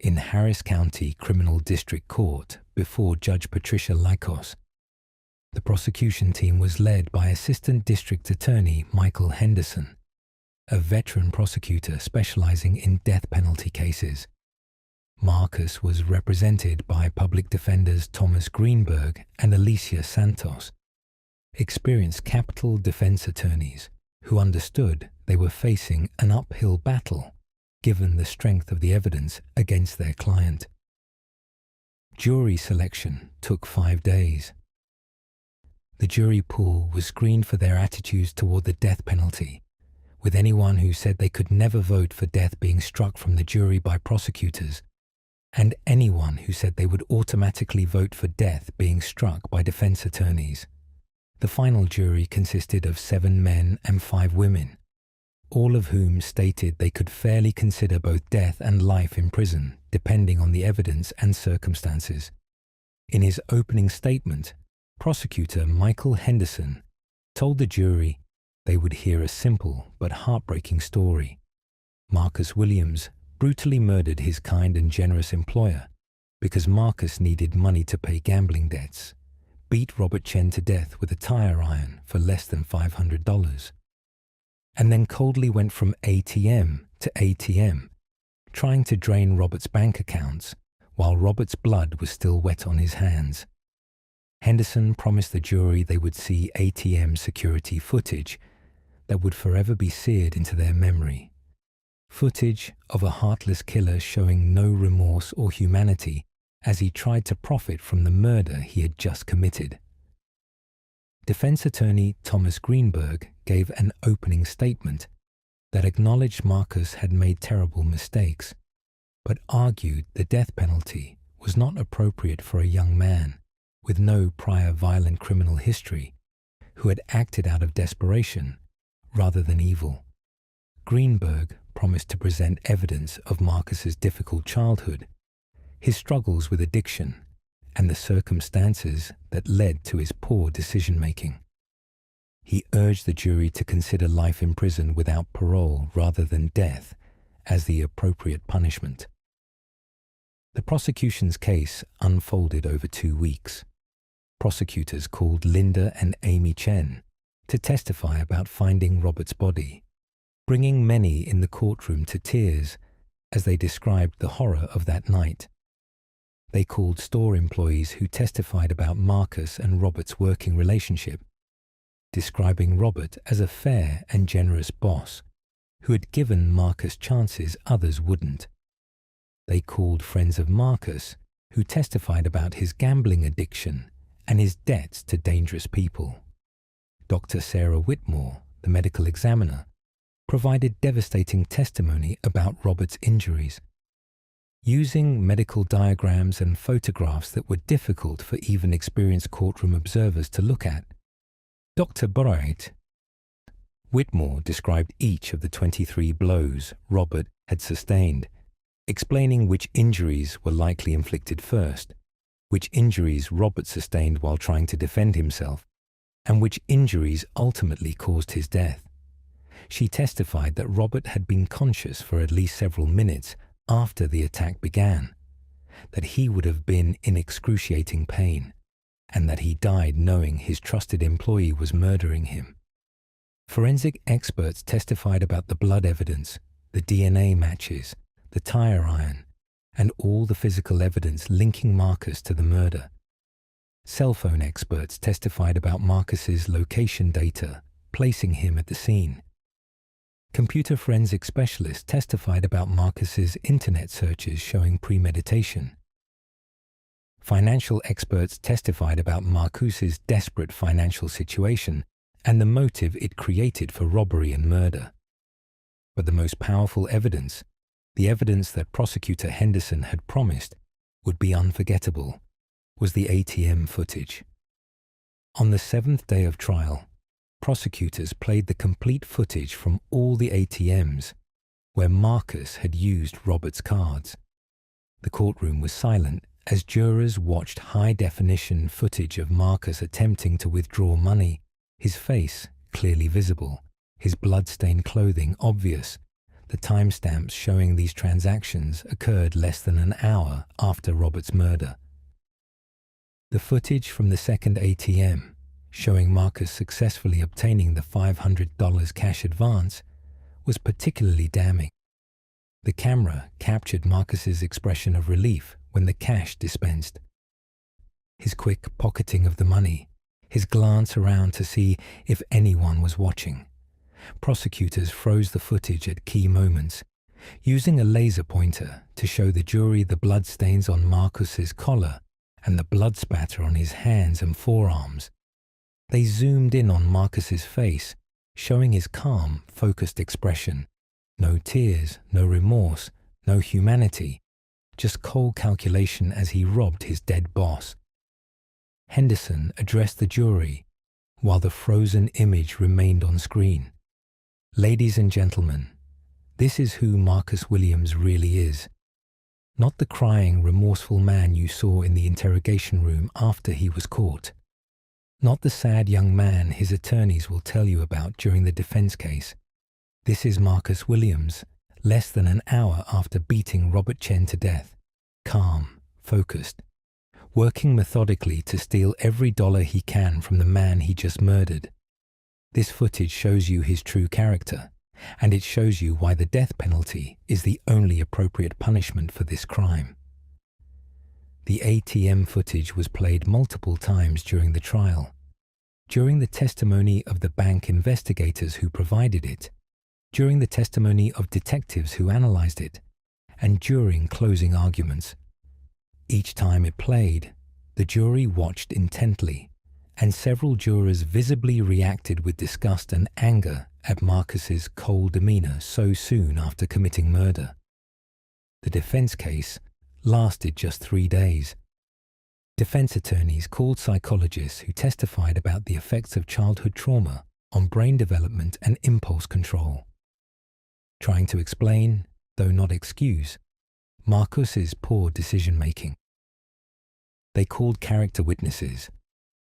Speaker 1: in Harris County Criminal District Court before Judge Patricia Lycos. The prosecution team was led by Assistant District Attorney Michael Henderson, a veteran prosecutor specializing in death penalty cases. Marcus was represented by public defenders Thomas Greenberg and Alicia Santos, experienced capital defense attorneys who understood they were facing an uphill battle given the strength of the evidence against their client. Jury selection took 5 days. The jury pool was screened for their attitudes toward the death penalty, with anyone who said they could never vote for death being struck from the jury by prosecutors, and anyone who said they would automatically vote for death being struck by defense attorneys. The final jury consisted of 7 men and 5 women, all of whom stated they could fairly consider both death and life in prison, depending on the evidence and circumstances. In his opening statement, prosecutor Michael Henderson told the jury they would hear a simple but heartbreaking story. Marcus Williams brutally murdered his kind and generous employer because Marcus needed money to pay gambling debts, beat Robert Chen to death with a tire iron for less than $500, and then coldly went from ATM to ATM, trying to drain Robert's bank accounts while Robert's blood was still wet on his hands. Henderson promised the jury they would see ATM security footage that would forever be seared into their memory. Footage of a heartless killer showing no remorse or humanity as he tried to profit from the murder he had just committed. Defense attorney Thomas Greenberg gave an opening statement that acknowledged Marcus had made terrible mistakes, but argued the death penalty was not appropriate for a young man with no prior violent criminal history who had acted out of desperation rather than evil. Greenberg promised to present evidence of Marcus's difficult childhood, his struggles with addiction, and the circumstances that led to his poor decision-making. He urged the jury to consider life in prison without parole rather than death as the appropriate punishment. The prosecution's case unfolded over 2 weeks. Prosecutors called Linda and Amy Chen to testify about finding Robert's body, bringing many in the courtroom to tears as they described the horror of that night. They called store employees who testified about Marcus and Robert's working relationship, describing Robert as a fair and generous boss who had given Marcus chances others wouldn't. They called friends of Marcus who testified about his gambling addiction and his debts to dangerous people. Dr. Sarah Whitmore, the medical examiner, provided devastating testimony about Robert's injuries. Using medical diagrams and photographs that were difficult for even experienced courtroom observers to look at, Dr. Bright Whitmore described each of the 23 blows Robert had sustained, explaining which injuries were likely inflicted first, which injuries Robert sustained while trying to defend himself, and which injuries ultimately caused his death. She testified that Robert had been conscious for at least several minutes after the attack began, that he would have been in excruciating pain, and that he died knowing his trusted employee was murdering him. Forensic experts testified about the blood evidence, the DNA matches, the tire iron, and all the physical evidence linking Marcus to the murder. Cell phone experts testified about Marcus's location data, placing him at the scene. Computer forensic specialists testified about Marcus's internet searches showing premeditation. Financial experts testified about Marcus's desperate financial situation and the motive it created for robbery and murder. But the most powerful evidence, the evidence that Prosecutor Henderson had promised would be unforgettable, was the ATM footage. On the 7th day of trial, prosecutors played the complete footage from all the ATMs where Marcus had used Robert's cards. The courtroom was silent as jurors watched high-definition footage of Marcus attempting to withdraw money, his face clearly visible, his blood-stained clothing obvious. The timestamps showing these transactions occurred less than an hour after Robert's murder. The footage from the second ATM, showing Marcus successfully obtaining the $500 cash advance, was particularly damning. The camera captured Marcus's expression of relief when the cash dispensed. His quick pocketing of the money, his glance around to see if anyone was watching. Prosecutors froze the footage at key moments, using a laser pointer to show the jury the bloodstains on Marcus's collar and the blood spatter on his hands and forearms. They zoomed in on Marcus's face, showing his calm, focused expression. No tears, no remorse, no humanity, just cold calculation as he robbed his dead boss. Henderson addressed the jury while the frozen image remained on screen. Ladies and gentlemen, this is who Marcus Williams really is. Not the crying, remorseful man you saw in the interrogation room after he was caught. Not the sad young man his attorneys will tell you about during the defense case. This is Marcus Williams, less than an hour after beating Robert Chen to death, calm, focused, working methodically to steal every dollar he can from the man he just murdered. This footage shows you his true character, and it shows you why the death penalty is the only appropriate punishment for this crime. The ATM footage was played multiple times during the trial, during the testimony of the bank investigators who provided it, during the testimony of detectives who analyzed it, and during closing arguments. Each time it played, the jury watched intently, and several jurors visibly reacted with disgust and anger at Marcus's cold demeanor so soon after committing murder. The defense case lasted just 3 days. Defense attorneys called psychologists who testified about the effects of childhood trauma on brain development and impulse control, trying to explain, though not excuse, Marcus's poor decision-making. They called character witnesses,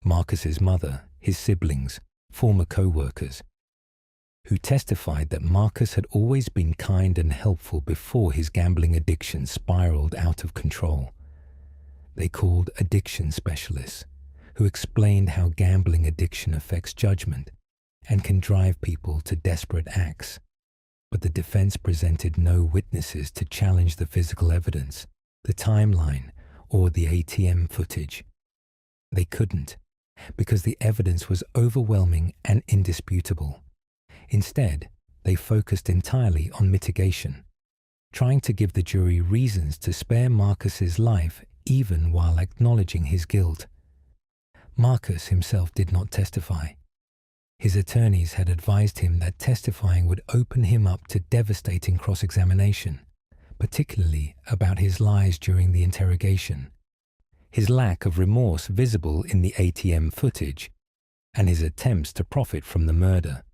Speaker 1: Marcus's mother, his siblings, former co-workers, who testified that Marcus had always been kind and helpful before his gambling addiction spiraled out of control. They called addiction specialists, who explained how gambling addiction affects judgment and can drive people to desperate acts. But the defense presented no witnesses to challenge the physical evidence, the timeline, or the ATM footage. They couldn't, because the evidence was overwhelming and indisputable. Instead, they focused entirely on mitigation, trying to give the jury reasons to spare Marcus's life even while acknowledging his guilt. Marcus himself did not testify. His attorneys had advised him that testifying would open him up to devastating cross-examination, particularly about his lies during the interrogation, his lack of remorse visible in the ATM footage, and his attempts to profit from the murder.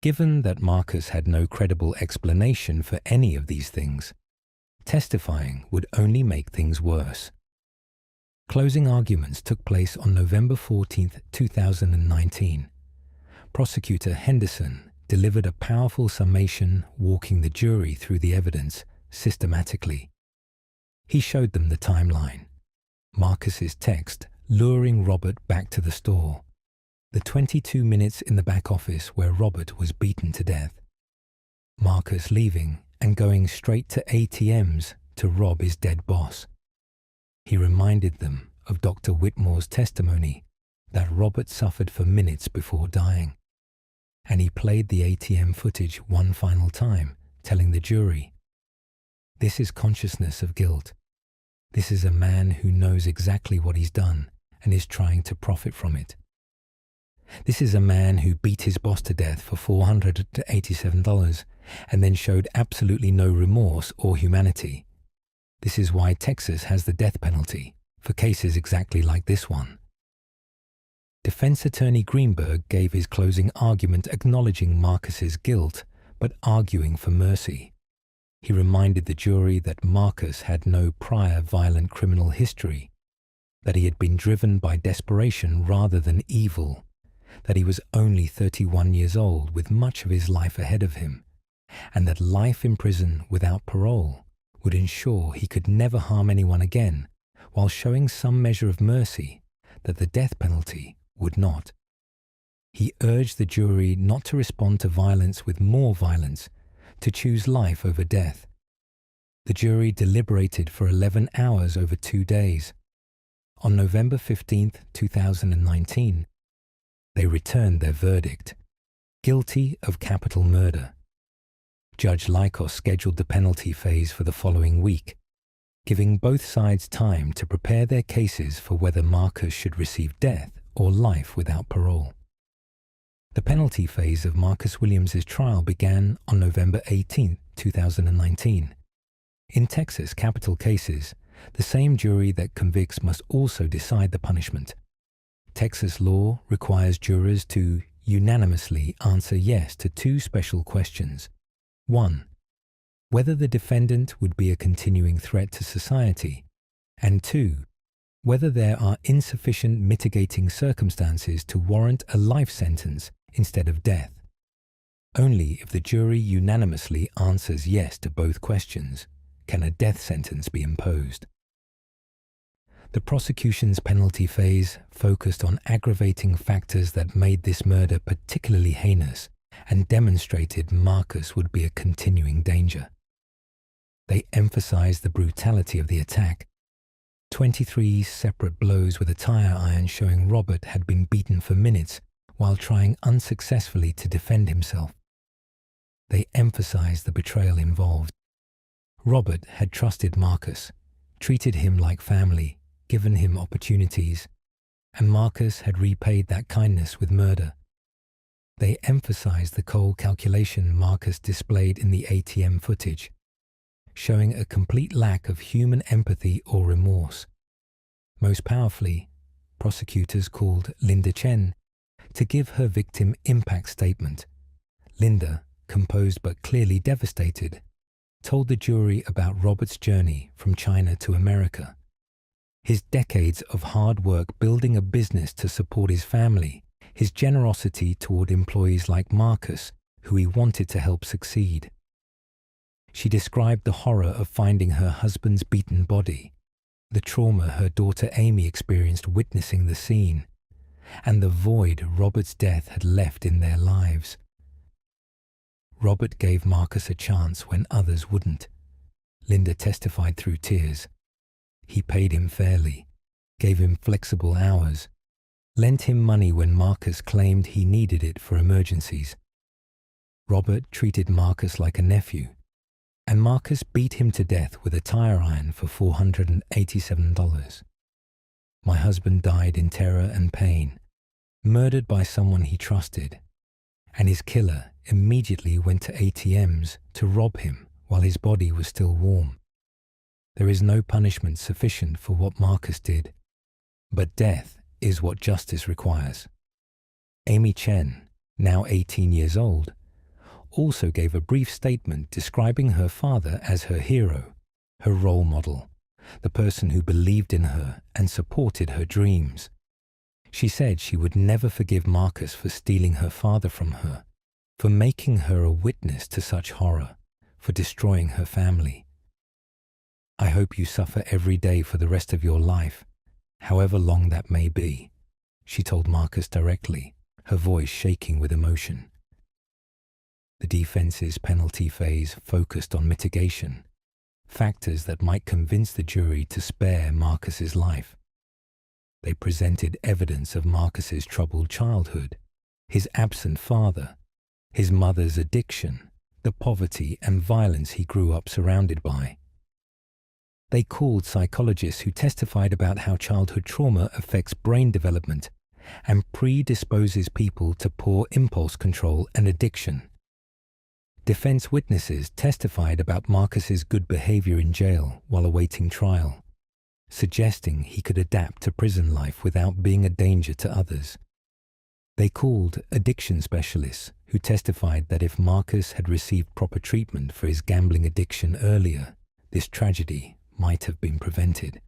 Speaker 1: Given that Marcus had no credible explanation for any of these things, testifying would only make things worse. Closing arguments took place on November 14, 2019. Prosecutor Henderson delivered a powerful summation walking the jury through the evidence systematically. He showed them the timeline, Marcus's text luring Robert back to the store, the 22 minutes in the back office where Robert was beaten to death, Marcus leaving and going straight to ATMs to rob his dead boss. He reminded them of Dr. Whitmore's testimony that Robert suffered for minutes before dying, and he played the ATM footage one final time, telling the jury, "This is consciousness of guilt. This is a man who knows exactly what he's done and is trying to profit from it. This is a man who beat his boss to death for $487 and then showed absolutely no remorse or humanity. This is why Texas has the death penalty for cases exactly like this one." Defense attorney Greenberg gave his closing argument acknowledging Marcus's guilt, but arguing for mercy. He reminded the jury that Marcus had no prior violent criminal history, that he had been driven by desperation rather than evil, that he was only 31 years old with much of his life ahead of him, and that life in prison without parole would ensure he could never harm anyone again, while showing some measure of mercy that the death penalty would not. He urged the jury not to respond to violence with more violence, to choose life over death. The jury deliberated for 11 hours over 2 days. On November 15, 2019, they returned their verdict: guilty of capital murder. Judge Lykos scheduled the penalty phase for the following week, giving both sides time to prepare their cases for whether Marcus should receive death or life without parole. The penalty phase of Marcus Williams' trial began on November 18, 2019. In Texas capital cases, the same jury that convicts must also decide the punishment. Texas law requires jurors to unanimously answer yes to 2 special questions. 1. Whether the defendant would be a continuing threat to society, and 2. Whether there are insufficient mitigating circumstances to warrant a life sentence instead of death. Only if the jury unanimously answers yes to both questions can a death sentence be imposed. The prosecution's penalty phase focused on aggravating factors that made this murder particularly heinous and demonstrated Marcus would be a continuing danger. They emphasized the brutality of the attack. 23 separate blows with a tire iron showing Robert had been beaten for minutes while trying unsuccessfully to defend himself. They emphasized the betrayal involved. Robert had trusted Marcus, treated him like family, given him opportunities, and Marcus had repaid that kindness with murder. They emphasized the cold calculation Marcus displayed in the ATM footage, showing a complete lack of human empathy or remorse. Most powerfully, prosecutors called Linda Chen to give her victim impact statement. Linda, composed but clearly devastated, told the jury about Robert's journey from China to America, his decades of hard work building a business to support his family, his generosity toward employees like Marcus, who he wanted to help succeed. She described the horror of finding her husband's beaten body, the trauma her daughter Amy experienced witnessing the scene, and the void Robert's death had left in their lives. Robert gave Marcus a chance when others wouldn't. Linda testified through tears. He paid him fairly, gave him flexible hours, lent him money when Marcus claimed he needed it for emergencies. Robert treated Marcus like a nephew, and Marcus beat him to death with a tire iron for $487. My husband died in terror and pain, murdered by someone he trusted, and his killer immediately went to ATMs to rob him while his body was still warm. There is no punishment sufficient for what Marcus did, but death is what justice requires. Amy Chen, now 18 years old, also gave a brief statement describing her father as her hero, her role model, the person who believed in her and supported her dreams. She said she would never forgive Marcus for stealing her father from her, for making her a witness to such horror, for destroying her family. I hope you suffer every day for the rest of your life, however long that may be, she told Marcus directly, her voice shaking with emotion. The defense's penalty phase focused on mitigation, factors that might convince the jury to spare Marcus's life. They presented evidence of Marcus's troubled childhood, his absent father, his mother's addiction, the poverty and violence he grew up surrounded by. They called psychologists who testified about how childhood trauma affects brain development and predisposes people to poor impulse control and addiction. Defense witnesses testified about Marcus's good behavior in jail while awaiting trial, suggesting he could adapt to prison life without being a danger to others. They called addiction specialists who testified that if Marcus had received proper treatment for his gambling addiction earlier, this tragedy might have been prevented.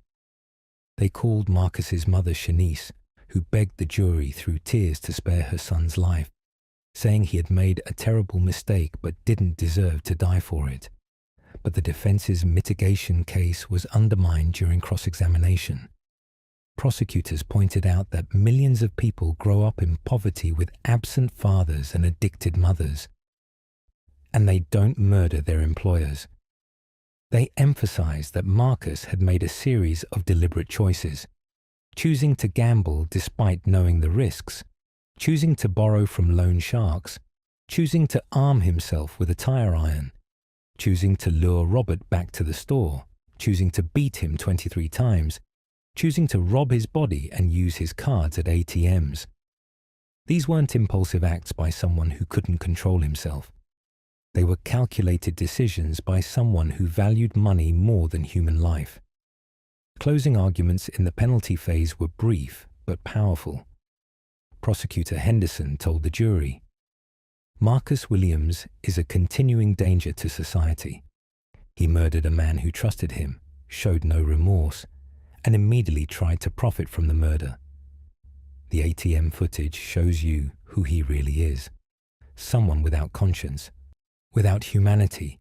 Speaker 1: They called Marcus's mother Shanice, who begged the jury through tears to spare her son's life, saying he had made a terrible mistake but didn't deserve to die for it. But the defense's mitigation case was undermined during cross-examination. Prosecutors pointed out that millions of people grow up in poverty with absent fathers and addicted mothers, and they don't murder their employers. They emphasized that Marcus had made a series of deliberate choices, choosing to gamble despite knowing the risks, choosing to borrow from loan sharks, choosing to arm himself with a tire iron, choosing to lure Robert back to the store, choosing to beat him 23 times, choosing to rob his body and use his cards at ATMs. These weren't impulsive acts by someone who couldn't control himself. They were calculated decisions by someone who valued money more than human life. Closing arguments in the penalty phase were brief but powerful. Prosecutor Henderson told the jury, "Marcus Williams is a continuing danger to society. He murdered a man who trusted him, showed no remorse, and immediately tried to profit from the murder. The ATM footage shows you who he really is. Someone without conscience, without humanity,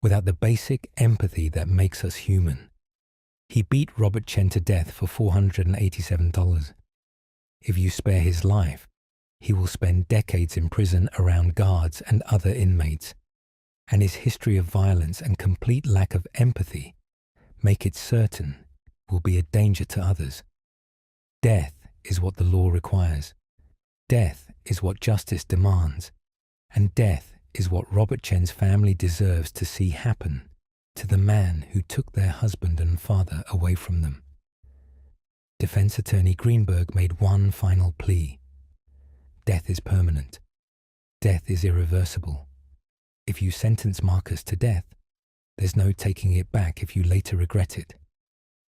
Speaker 1: without the basic empathy that makes us human. He beat Robert Chen to death for $487. If you spare his life, he will spend decades in prison around guards and other inmates, and his history of violence and complete lack of empathy make it certain will be a danger to others. Death is what the law requires. Death is what justice demands. And death is what Robert Chen's family deserves to see happen to the man who took their husband and father away from them." Defense attorney Greenberg made one final plea. Death is permanent. Death is irreversible. If you sentence Marcus to death, there's no taking it back if you later regret it.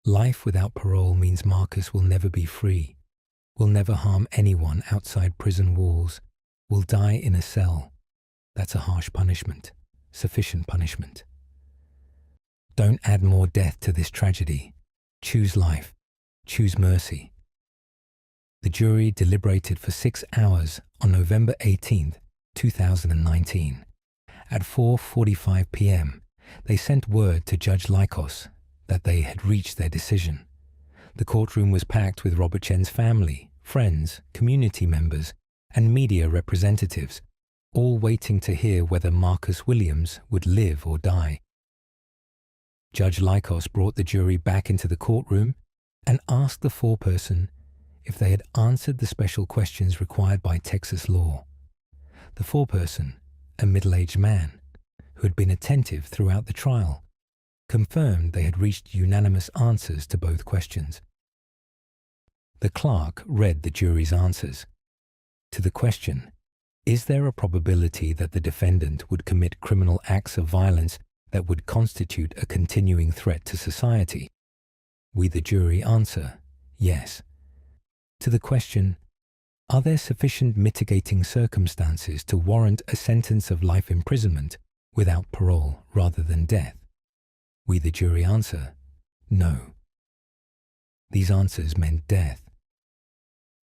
Speaker 1: Life without parole means Marcus will never be free, will never harm anyone outside prison walls, will die in a cell. That's a harsh punishment, sufficient punishment. Don't add more death to this tragedy. Choose life. Choose mercy. The jury deliberated for 6 hours on November 18, 2019. At 4:45 p.m., they sent word to Judge Lykos that they had reached their decision. The courtroom was packed with Robert Chen's family, friends, community members, and media representatives, all waiting to hear whether Marcus Williams would live or die. Judge Lykos brought the jury back into the courtroom and asked the foreperson if they had answered the special questions required by Texas law. The foreperson, a middle-aged man who had been attentive throughout the trial, confirmed they had reached unanimous answers to both questions. The clerk read the jury's answers. To the question, "Is there a probability that the defendant would commit criminal acts of violence that would constitute a continuing threat to society?" we, the jury, answer, yes. To the question, "Are there sufficient mitigating circumstances to warrant a sentence of life imprisonment without parole rather than death?" we, the jury, answer, no. These answers meant death.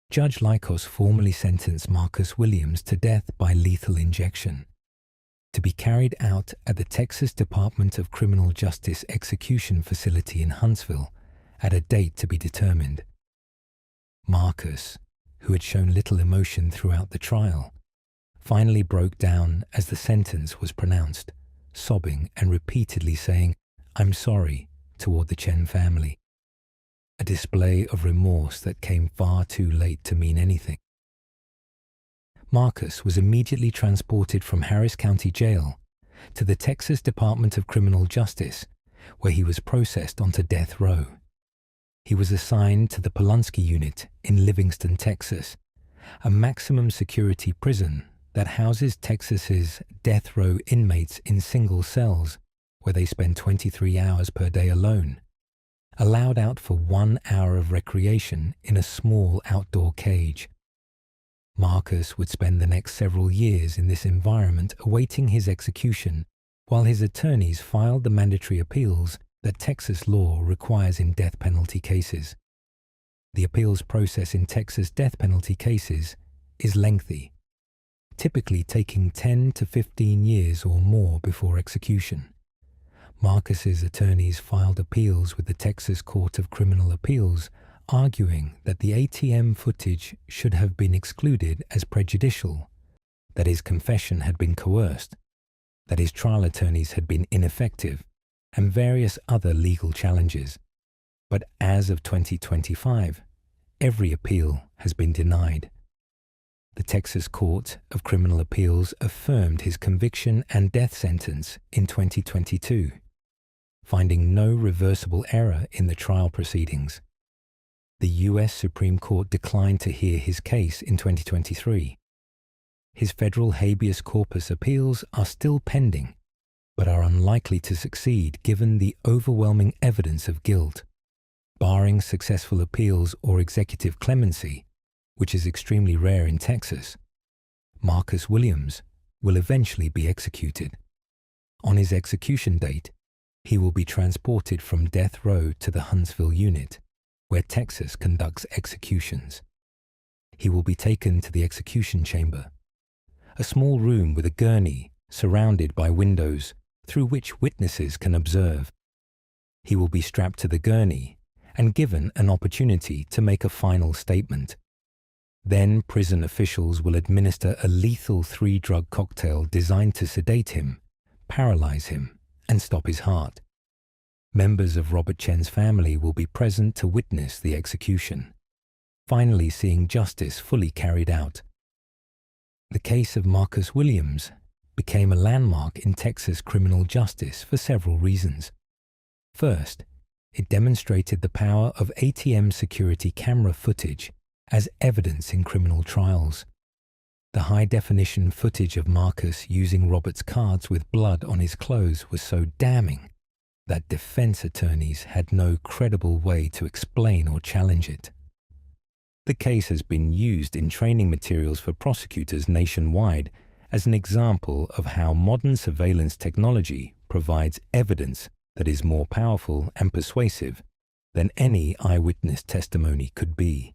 Speaker 1: Judge Lykos formally sentenced Marcus Williams to death by lethal injection, to be carried out at the Texas Department of Criminal Justice Execution Facility in Huntsville at a date to be determined. Marcus, who had shown little emotion throughout the trial, finally broke down as the sentence was pronounced, sobbing and repeatedly saying, "I'm sorry," toward the Chen family, a display of remorse that came far too late to mean anything. Marcus was immediately transported from Harris County Jail to the Texas Department of Criminal Justice, where he was processed onto death row. He was assigned to the Pulaski Unit in Livingston, Texas, a maximum security prison that houses Texas's death row inmates in single cells where they spend 23 hours per day alone, allowed out for 1 hour of recreation in a small outdoor cage. Marcus would spend the next several years in this environment awaiting his execution while his attorneys filed the mandatory appeals that Texas law requires in death penalty cases. The appeals process in Texas death penalty cases is lengthy, typically taking 10 to 15 years or more before execution. Marcus's attorneys filed appeals with the Texas Court of Criminal Appeals, arguing that the ATM footage should have been excluded as prejudicial, that his confession had been coerced, that his trial attorneys had been ineffective, and various other legal challenges. But as of 2025, every appeal has been denied. The Texas Court of Criminal Appeals affirmed his conviction and death sentence in 2022, finding no reversible error in the trial proceedings. The U.S. Supreme Court declined to hear his case in 2023. His federal habeas corpus appeals are still pending, but are unlikely to succeed given the overwhelming evidence of guilt. Barring successful appeals or executive clemency, which is extremely rare in Texas, Marcus Williams will eventually be executed. On his execution date, he will be transported from death row to the Huntsville unit, where Texas conducts executions. He will be taken to the execution chamber, a small room with a gurney surrounded by windows through which witnesses can observe. He will be strapped to the gurney and given an opportunity to make a final statement. Then prison officials will administer a lethal 3-drug cocktail designed to sedate him, paralyze him, and stop his heart. Members of Robert Chen's family will be present to witness the execution, finally seeing justice fully carried out. The case of Marcus Williams became a landmark in Texas criminal justice for several reasons. First, it demonstrated the power of ATM security camera footage as evidence in criminal trials. The high-definition footage of Marcus using Robert's cards with blood on his clothes was so damning that defense attorneys had no credible way to explain or challenge it. The case has been used in training materials for prosecutors nationwide as an example of how modern surveillance technology provides evidence that is more powerful and persuasive than any eyewitness testimony could be.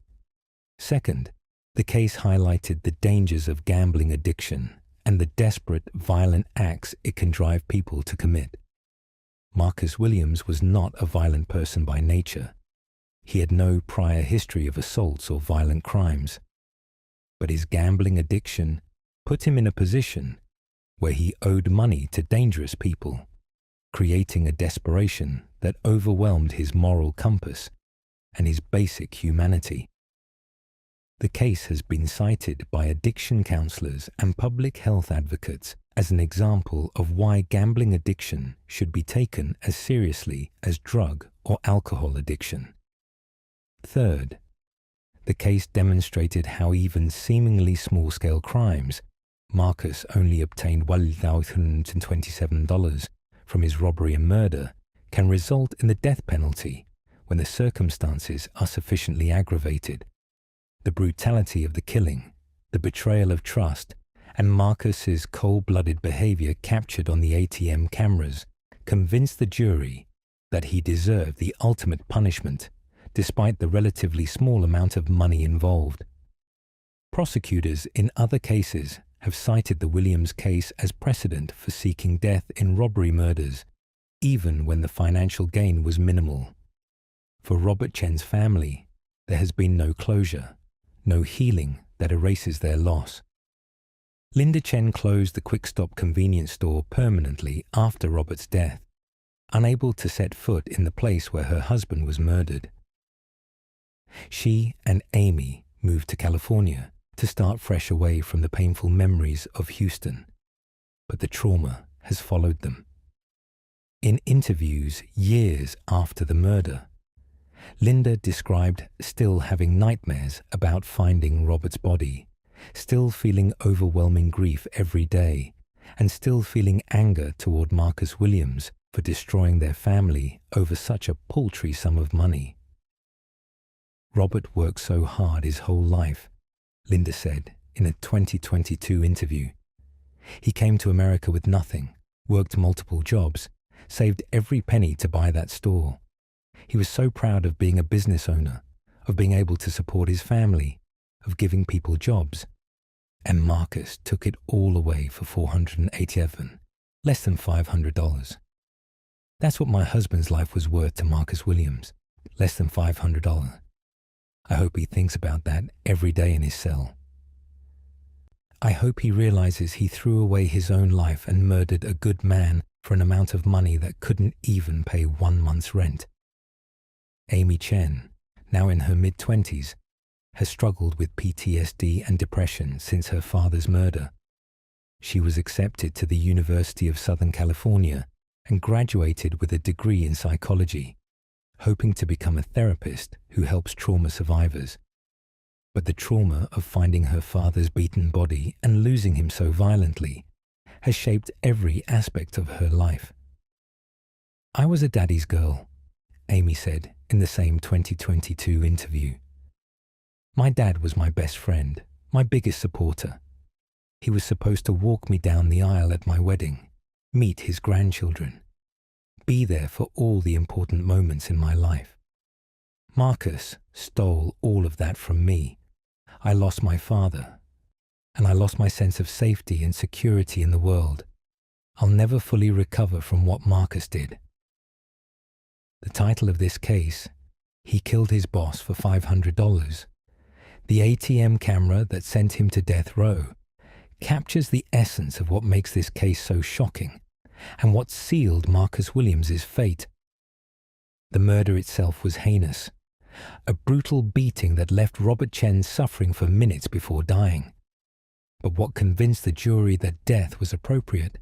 Speaker 1: Second, the case highlighted the dangers of gambling addiction and the desperate, violent acts it can drive people to commit. Marcus Williams was not a violent person by nature. He had no prior history of assaults or violent crimes. But his gambling addiction put him in a position where he owed money to dangerous people, creating a desperation that overwhelmed his moral compass and his basic humanity. The case has been cited by addiction counselors and public health advocates as an example of why gambling addiction should be taken as seriously as drug or alcohol addiction. Third, the case demonstrated how even seemingly small-scale crimes, Marcus only obtained $1,027 from his robbery and murder, can result in the death penalty when the circumstances are sufficiently aggravated. The brutality of the killing, the betrayal of trust, and Marcus's cold-blooded behavior captured on the ATM cameras convinced the jury that he deserved the ultimate punishment, despite the relatively small amount of money involved. Prosecutors in other cases have cited the Williams case as precedent for seeking death in robbery murders, even when the financial gain was minimal. For Robert Chen's family, there has been no closure, no healing that erases their loss. Linda Chen closed the Quickstop convenience store permanently after Robert's death, unable to set foot in the place where her husband was murdered. She and Amy moved to California to start fresh away from the painful memories of Houston, but the trauma has followed them. In interviews years after the murder, Linda described still having nightmares about finding Robert's body, still feeling overwhelming grief every day, and still feeling anger toward Marcus Williams for destroying their family over such a paltry sum of money. Robert worked so hard his whole life, Linda said in a 2022 interview. He came to America with nothing, worked multiple jobs, saved every penny to buy that store. He was so proud of being a business owner, of being able to support his family, of giving people jobs. And Marcus took it all away for $487, less than $500. That's what my husband's life was worth to Marcus Williams, less than $500. I hope he thinks about that every day in his cell. I hope he realizes he threw away his own life and murdered a good man for an amount of money that couldn't even pay 1 month's rent. Amy Chen, now in her mid-20s, has struggled with PTSD and depression since her father's murder. She was accepted to the University of Southern California and graduated with a degree in psychology, hoping to become a therapist who helps trauma survivors. But the trauma of finding her father's beaten body and losing him so violently has shaped every aspect of her life. I was a daddy's girl, Amy said in the same 2022 interview. My dad was my best friend, my biggest supporter. He was supposed to walk me down the aisle at my wedding, meet his grandchildren, be there for all the important moments in my life. Marcus stole all of that from me. I lost my father, and I lost my sense of safety and security in the world. I'll never fully recover from what Marcus did. The title of this case, He Killed His Boss for $500. The ATM camera that sent him to death row captures the essence of what makes this case so shocking and what sealed Marcus Williams's fate. The murder itself was heinous, a brutal beating that left Robert Chen suffering for minutes before dying. But what convinced the jury that death was appropriate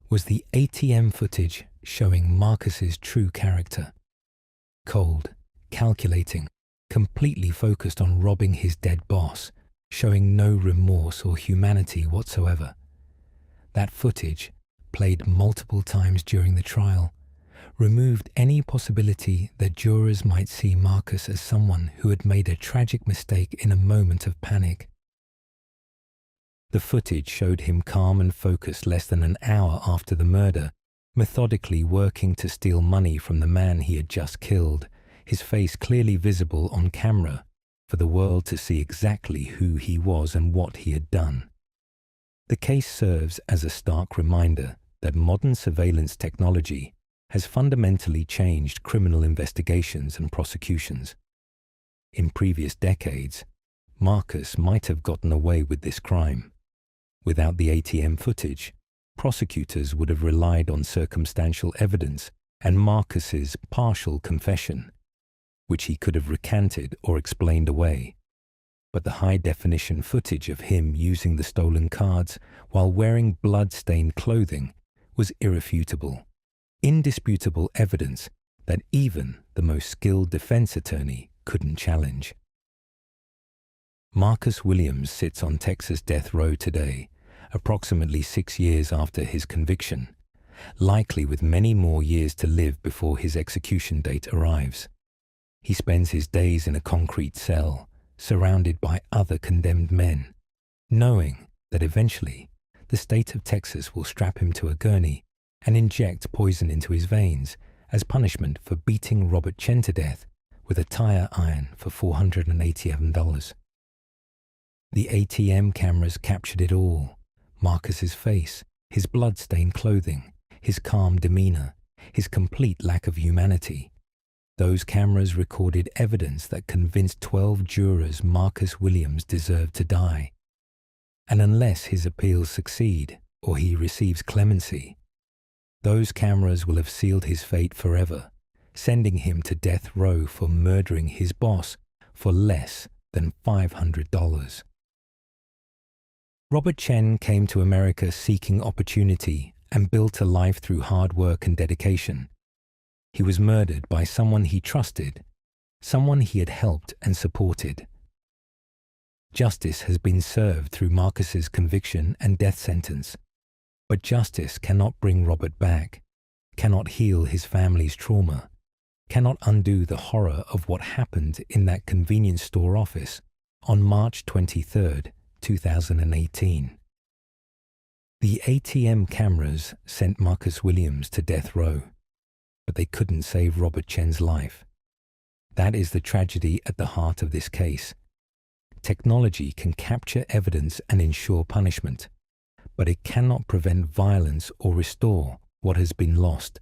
Speaker 1: was the ATM footage showing Marcus's true character. Cold, calculating, completely focused on robbing his dead boss, showing no remorse or humanity whatsoever. That footage, played multiple times during the trial, removed any possibility that jurors might see Marcus as someone who had made a tragic mistake in a moment of panic. The footage showed him calm and focused less than an hour after the murder, methodically working to steal money from the man he had just killed, his face clearly visible on camera for the world to see exactly who he was and what he had done. The case serves as a stark reminder that modern surveillance technology has fundamentally changed criminal investigations and prosecutions. In previous decades, Marcus might have gotten away with this crime. Without the ATM footage, prosecutors would have relied on circumstantial evidence and Marcus's partial confession, which he could have recanted or explained away. But the high-definition footage of him using the stolen cards while wearing blood-stained clothing was irrefutable, indisputable evidence that even the most skilled defense attorney couldn't challenge. Marcus Williams sits on Texas death row today, approximately 6 years after his conviction, likely with many more years to live before his execution date arrives. He spends his days in a concrete cell, surrounded by other condemned men, knowing that eventually the state of Texas will strap him to a gurney and inject poison into his veins as punishment for beating Robert Chen to death with a tire iron for $487. The ATM cameras captured it all: Marcus's face, his blood-stained clothing, his calm demeanor, his complete lack of humanity. Those cameras recorded evidence that convinced 12 jurors Marcus Williams deserved to die. And unless his appeals succeed or he receives clemency, those cameras will have sealed his fate forever, sending him to death row for murdering his boss for less than $500. Robert Chen came to America seeking opportunity and built a life through hard work and dedication. He was murdered by someone he trusted, someone he had helped and supported. Justice has been served through Marcus's conviction and death sentence, but justice cannot bring Robert back, cannot heal his family's trauma, cannot undo the horror of what happened in that convenience store office on March 23, 2018. The ATM cameras sent Marcus Williams to death row, but they couldn't save Robert Chen's life. That is the tragedy at the heart of this case. Technology can capture evidence and ensure punishment, but it cannot prevent violence or restore what has been lost.